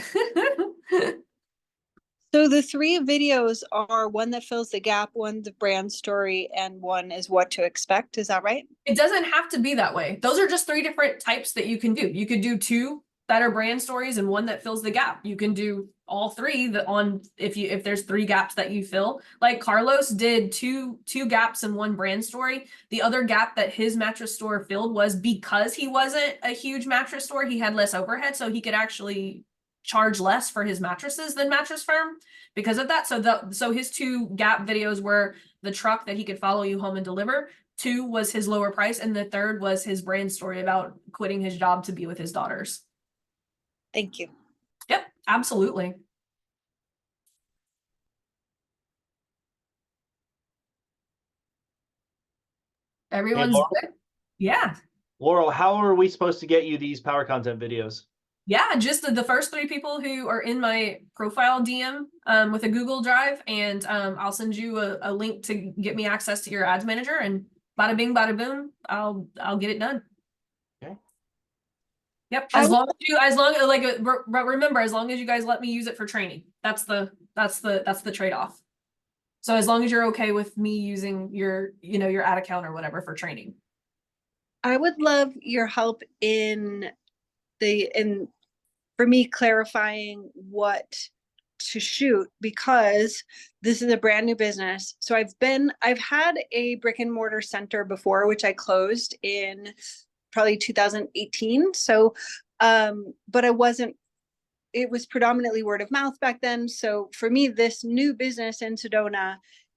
So the 3 videos are one that fills the gap, one the brand story, and one is what to expect. Is that right? It doesn't have to be that way. Those are just 3 different types that you can do. You could do 2 that are brand stories and 1 that fills the gap. You can do all 3 if there's 3 gaps that you fill. Like Carlos did two gaps and 1 brand story. The other gap that his mattress store filled was because he wasn't a huge mattress store, he had less overhead, so he could actually charge less for his mattresses than Mattress Firm because of that. So his 2 gap videos were the truck that he could follow you home and deliver. 2 was his lower price, and the 3rd was his brand story about quitting his job to be with his daughters. Thank you. Yep, absolutely. Everyone's Laurel? good? Yeah. Laurel, how are we supposed to get you these power content videos? Yeah, just the first 3 people who are in my profile DM with a Google Drive, and I'll send you a link to get me access to your ads manager, and bada bing, bada boom, I'll get it done. Okay. Yep. As long as like, remember, as long as you guys let me use it for training, that's the trade-off. So as long as you're okay with me using your ad account or whatever for training. I would love your help for me clarifying what to shoot, because this is a brand new business. So I've had a brick and mortar center before, which I closed in probably 2018. So, but it was predominantly word of mouth back then. So for me, this new business in Sedona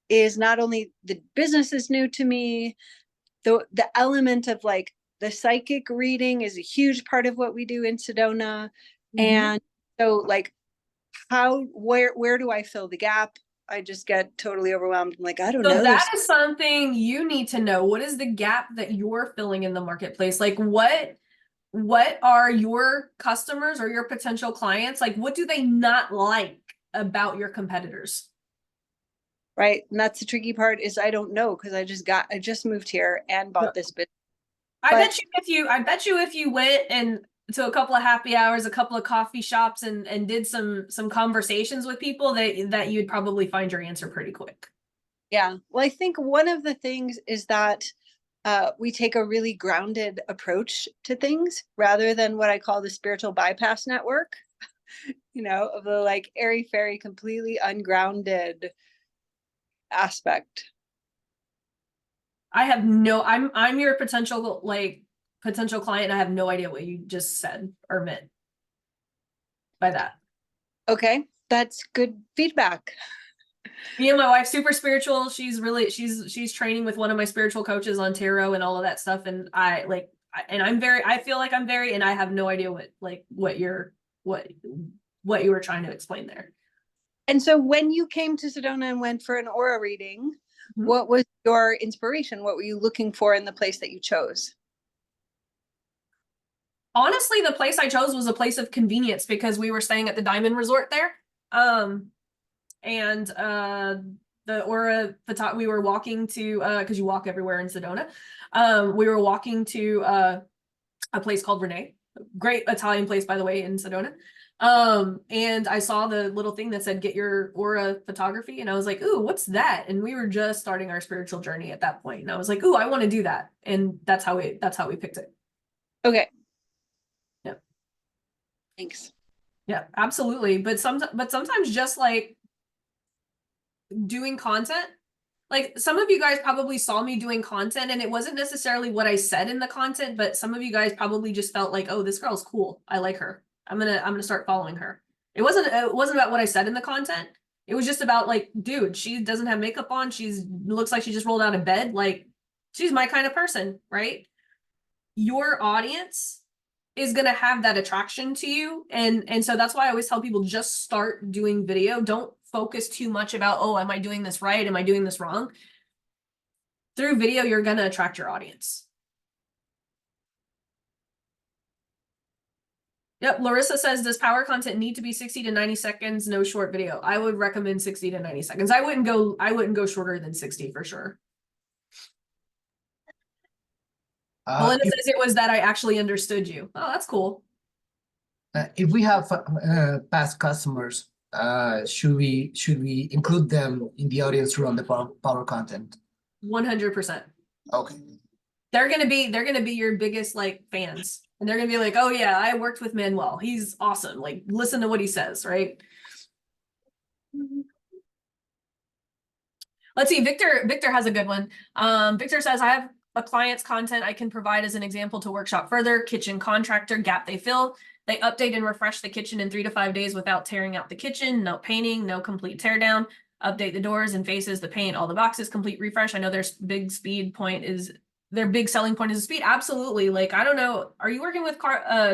is not only the business is new to me, the element of like the psychic reading is a huge part of what we do in Sedona. And so like where do I fill the gap? I just get totally overwhelmed. I'm like, I don't know. So that is something you need to know. What is the gap that you're filling in the marketplace? Like what are your customers or your potential clients? Like, what do they not like about your competitors? Right. And that's the tricky part, is I don't know, because I just moved here and bought this business. I bet you if you went and to a couple of happy hours, a couple of coffee shops, and did some conversations with people, that you'd probably find your answer pretty quick. Yeah. Well, I think one of the things is that we take a really grounded approach to things, rather than what I call the spiritual bypass network, of the like airy fairy, completely ungrounded aspect. I'm your potential client. I have no idea what you just said or meant by that. Okay, that's good feedback. Me and my wife, super spiritual. She's training with one of my spiritual coaches on tarot and all of that stuff. And I feel like I'm very, and I have no idea what you were trying to explain there. And so when you came to Sedona and went for an aura reading, what was your inspiration? What were you looking for in the place that you chose? Honestly, the place I chose was a place of convenience, because we were staying at the Diamond Resort there. And the aura we were walking to, because you walk everywhere in Sedona. We were walking to a place called Renee, great Italian place, by the way, in Sedona. And I saw the little thing that said, get your aura photography. And I was like, ooh, what's that? And we were just starting our spiritual journey at that point. And I was like, ooh, I want to do that. And that's how we picked it. Okay. Yep. Thanks. Yeah, absolutely. But sometimes just like doing content, like some of you guys probably saw me doing content and it wasn't necessarily what I said in the content, but some of you guys probably just felt like, oh, this girl's cool. I like her. I'm gonna start following her. It wasn't about what I said in the content. It was just about like, dude, she doesn't have makeup on. Looks like she just rolled out of bed. Like, she's my kind of person, right? Your audience is going to have that attraction to you. And so that's why I always tell people, just start doing video. Don't focus too much about, oh, am I doing this right? Am I doing this wrong? Through video, you're going to attract your audience. Yep. Larissa says, does power content need to be 60 to 90 seconds? No short video. I would recommend 60 to 90 seconds. I wouldn't go shorter than 60 for sure. Melinda says it was that I actually understood you. Oh, that's cool. If we have past customers, should we include them in the audience to run the power content? 100%. Okay. They're gonna be your biggest like fans, and they're gonna be like, oh yeah, I worked with Manuel. He's awesome. Like, listen to what he says, right? Let's see. Victor has a good one. Victor says, I have a client's content I can provide as an example to workshop further. Kitchen contractor, gap they fill. They update and refresh the kitchen in 3 to 5 days without tearing out the kitchen. No painting, no complete tear down. Update the doors and faces, the paint, all the boxes, complete refresh. I know their big speed point is their big selling point is the speed. Absolutely. Like, I don't know. Are you working with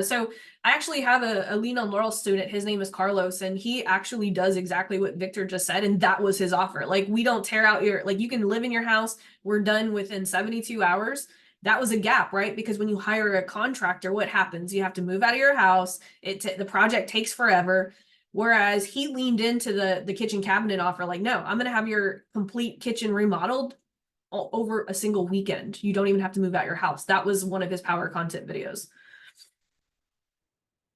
so I actually have a Lean on Laurel student. His name is Carlos, and he actually does exactly what Victor just said. And that was his offer. Like, we don't tear out like, you can live in your house. We're done within 72 hours. That was a gap, right? Because when you hire a contractor, what happens? You have to move out of your house. The project takes forever. Whereas he leaned into the kitchen cabinet offer, like, no, I'm going to have your complete kitchen remodeled over a single weekend. You don't even have to move out your house. That was one of his power content videos.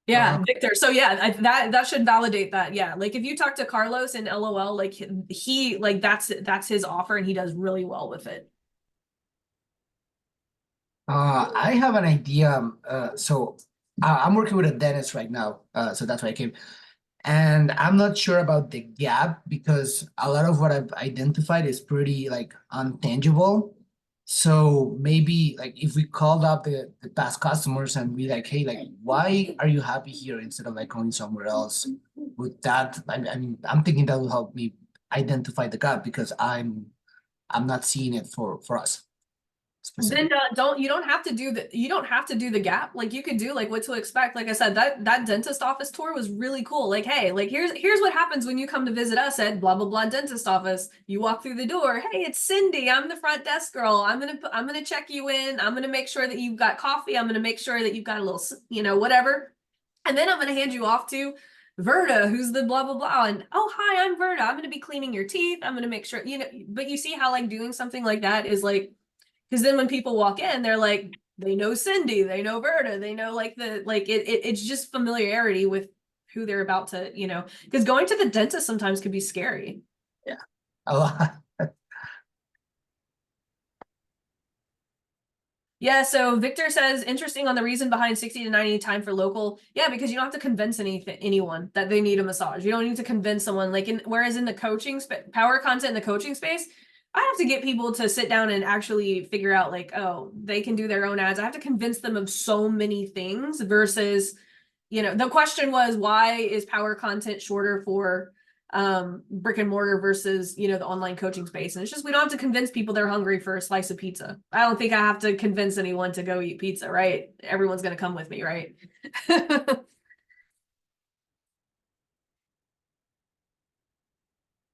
Yeah, Victor. So yeah, that should validate that. Yeah, like if you talk to Carlos and LOL, like he like that's his offer, and he does really well with it. I have an idea. So I'm working with a dentist right now. So that's why I came. And I'm not sure about the gap because a lot of what I've identified is pretty like untangible. So maybe like if we called up the past customers and be like, hey, like, why are you happy here instead of like going somewhere else? With that, I mean, I'm thinking that will help me identify the gap because I'm not seeing it for us. Then you don't have to do the gap. Like you could do like what to expect. Like I said, that dentist office tour was really cool. Like, hey, like here's what happens when you come to visit us at blah blah blah dentist office. You walk through the door. Hey, it's Cindy. I'm the front desk girl. I'm gonna check you in. I'm gonna make sure that you've got coffee. I'm gonna make sure that you've got a little, whatever. And then I'm gonna hand you off to Verda, who's the blah blah blah. And oh hi, I'm Verda. I'm gonna be cleaning your teeth. I'm gonna make sure, but you see how like doing something like that is like. Because then when people walk in, they're like, they know Cindy, they know Verda, they know like it's just familiarity with who they're about to, because going to the dentist sometimes could be scary. Yeah. A lot. Yeah, so Victor says, interesting on the reason behind 60 to 90 time for local. Yeah, because you don't have to convince anyone that they need a massage. You don't need to convince someone whereas in the coaching power content in the coaching space, I have to get people to sit down and actually figure out like, oh, they can do their own ads. I have to convince them of so many things versus, the question was, why is power content shorter for brick and mortar versus, the online coaching space? And it's just, we don't have to convince people they're hungry for a slice of pizza. I don't think I have to convince anyone to go eat pizza, right? Everyone's going to come with me, right?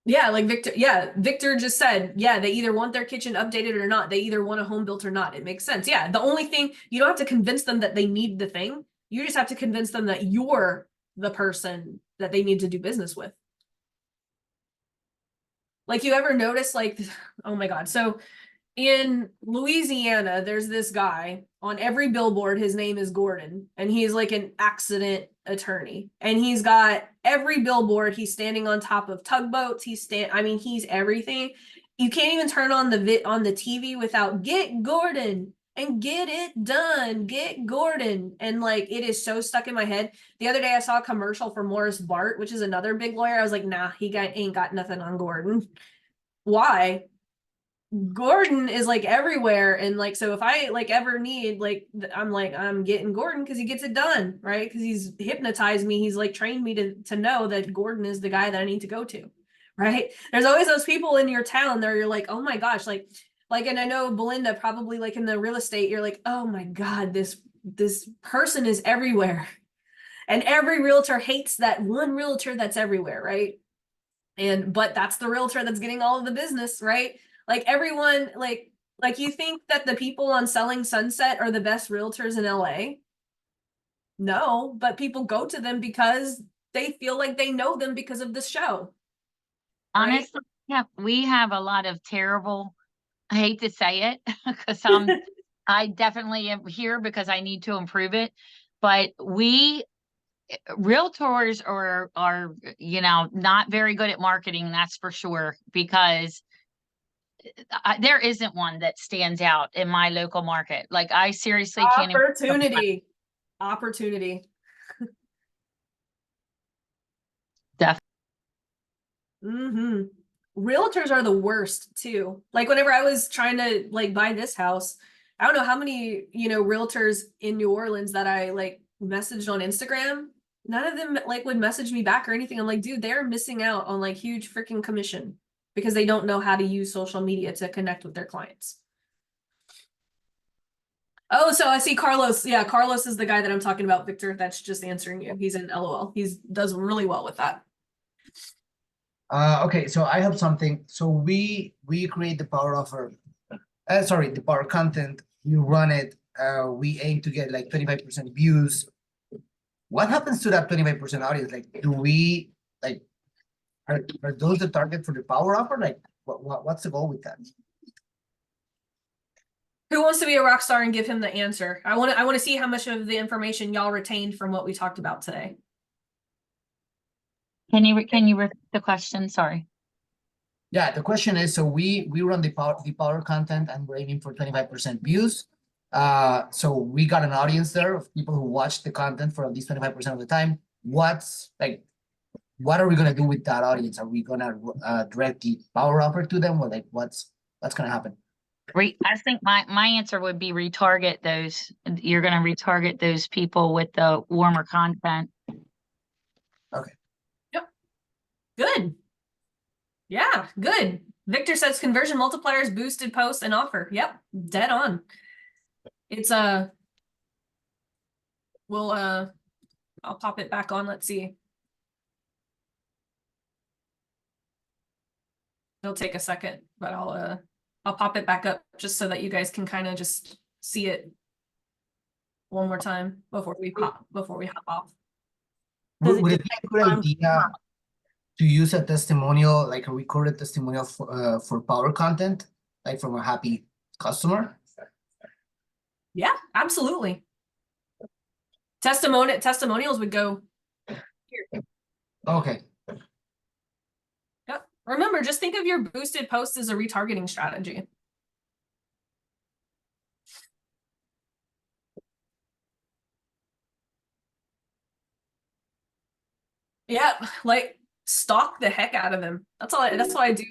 Yeah, like Victor just said, yeah, they either want their kitchen updated or not. They either want a home built or not. It makes sense. Yeah, the only thing, you don't have to convince them that they need the thing. You just have to convince them that you're the person that they need to do business with. Like, you ever notice, like, oh my God. So in Louisiana, there's this guy on every billboard. His name is Gordon, and he's like an accident attorney. And he's got every billboard. He's standing on top of tugboats. He's everything. You can't even turn on the TV without "Get Gordon" and "Get it done." Get Gordon, and like it is so stuck in my head. The other day, I saw a commercial for Morris Bart, which is another big lawyer. I was like, nah, ain't got nothing on Gordon. Why? Gordon is like everywhere, and like, so if I like ever need like I'm getting Gordon because he gets it done, right? Because he's hypnotized me. He's like trained me to know that Gordon is the guy that I need to go to, right? There's always those people in your town that you're like, oh my gosh, like, and I know Belinda probably like in the real estate, you're like, oh my God, this person is everywhere, and every realtor hates that one realtor that's everywhere, right? But that's the realtor that's getting all of the business, right? Like everyone, like you think that the people on Selling Sunset are the best realtors in LA? No, but people go to them because they feel like they know them because of this show. Right? Honestly, yeah, we have a lot of terrible, I hate to say it, because I definitely am here because I need to improve it. But realtors are not very good at marketing, that's for sure, because there isn't one that stands out in my local market. Like, I seriously can't. Opportunity. Definitely. Realtors are the worst too. Like whenever I was trying to like buy this house, I don't know how many, realtors in New Orleans that I like messaged on Instagram. None of them like would message me back or anything. I'm like, dude, they're missing out on like huge freaking commission because they don't know how to use social media to connect with their clients. Oh, so I see Carlos. Yeah, Carlos is the guy that I'm talking about, Victor. That's just answering you. He's in LOL. He's does really well with that. Okay, so I have something. So we create the power offer. Sorry, the power content. We run it. We aim to get like 25% views. What happens to that 25% audience? Like, do we like are those the target for the power offer? Like, what's the goal with that? Who wants to be a rock star and give him the answer? I want to see how much of the information y'all retained from what we talked about today. Can you repeat the question? Sorry. Yeah, the question is, so we run the power content and we're aiming for 25% views. So we got an audience there of people who watch the content for at least 25% of the time. What are we gonna do with that audience? Are we gonna direct the power offer to them, or like what's gonna happen? I think my answer would be retarget those. You're going to retarget those people with the warmer content. Okay. Yep. Good. Yeah, good. Victor says conversion multipliers, boosted post, and offer. Yep, dead on. It's I'll pop it back on. Let's see. It'll take a second, but I'll pop it back up just so that you guys can kind of just see it one more time before we hop off. Would it be a good idea to use a testimonial, like a recorded testimonial for power content, like from a happy customer? Yeah, absolutely. Testimonials would go here. Okay. Yep. Remember, just think of your boosted post as a retargeting strategy. Yeah, like stalk the heck out of him. That's what I do.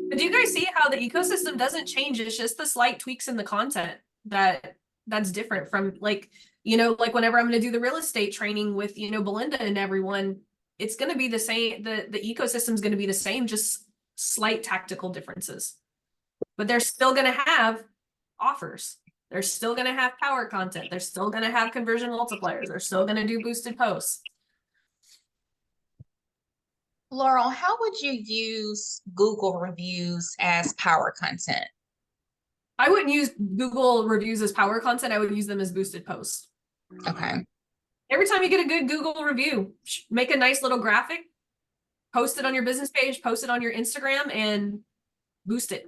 But do you guys see how the ecosystem doesn't change? It's just the slight tweaks in the content that's different from like, like whenever I'm going to do the real estate training with, Belinda and everyone, it's going to be the same. The ecosystem is going to be the same, just slight tactical differences. But they're still going to have offers. They're still going to have power content. They're still going to have conversion multipliers. They're still going to do boosted posts. Laurel, how would you use Google reviews as power content? I wouldn't use Google reviews as power content. I would use them as boosted posts. Okay. Every time you get a good Google review, make a nice little graphic, post it on your business page, post it on your Instagram, and boost it.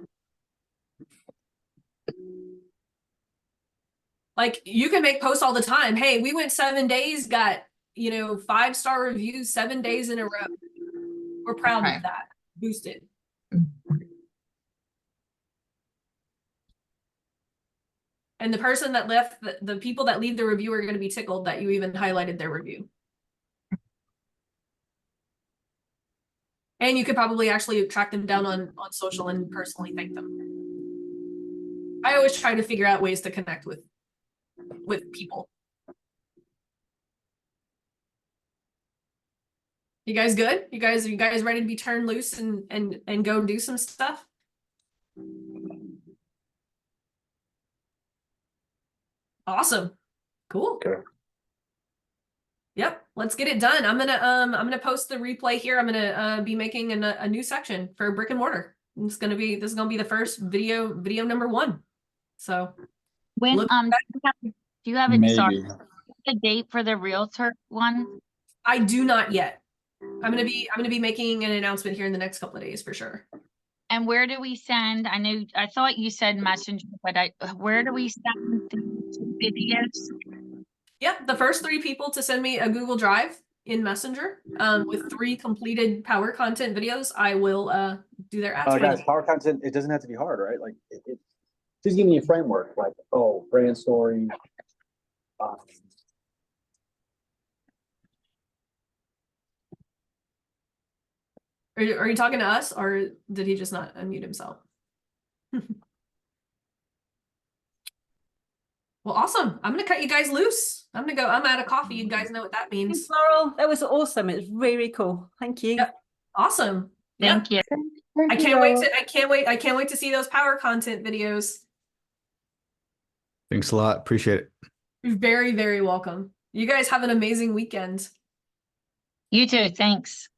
Like you can make posts all the time. Hey, we went 7 days, got 5-star reviews 7 days in a row. We're proud of that. Boost it. And the person that left, the people that leave the review are going to be tickled that you even highlighted their review. And you could probably actually track them down on social and personally thank them. I always try to figure out ways to connect with people. You guys good? You guys ready to be turned loose and go do some stuff? Awesome. Cool. Okay. Yep, let's get it done. I'm gonna post the replay here. I'm gonna be making a new section for brick and mortar. This is gonna be the first video number 1. So when do you have it? Sorry, the date for the realtor one? I do not yet. I'm gonna be making an announcement here in the next couple of days for sure. And where do we send? I thought you said Messenger, but where do we send the videos? Yep, the first 3 people to send me a Google Drive in Messenger with 3 completed power content videos, I will do their ads. Guys, power content, it doesn't have to be hard, right? Like just give me a framework, like brand story. Are you talking to us, or did he just not unmute himself? Well, awesome. I'm gonna cut you guys loose. I'm out of coffee. You guys know what that means. Thanks, Laurel. That was awesome. It's really cool. Thank you. Yep. Awesome. Thank you. I can't wait to see those power content videos. Thanks a lot. Appreciate it. You're very, very welcome. You guys have an amazing weekend. You too. Thanks.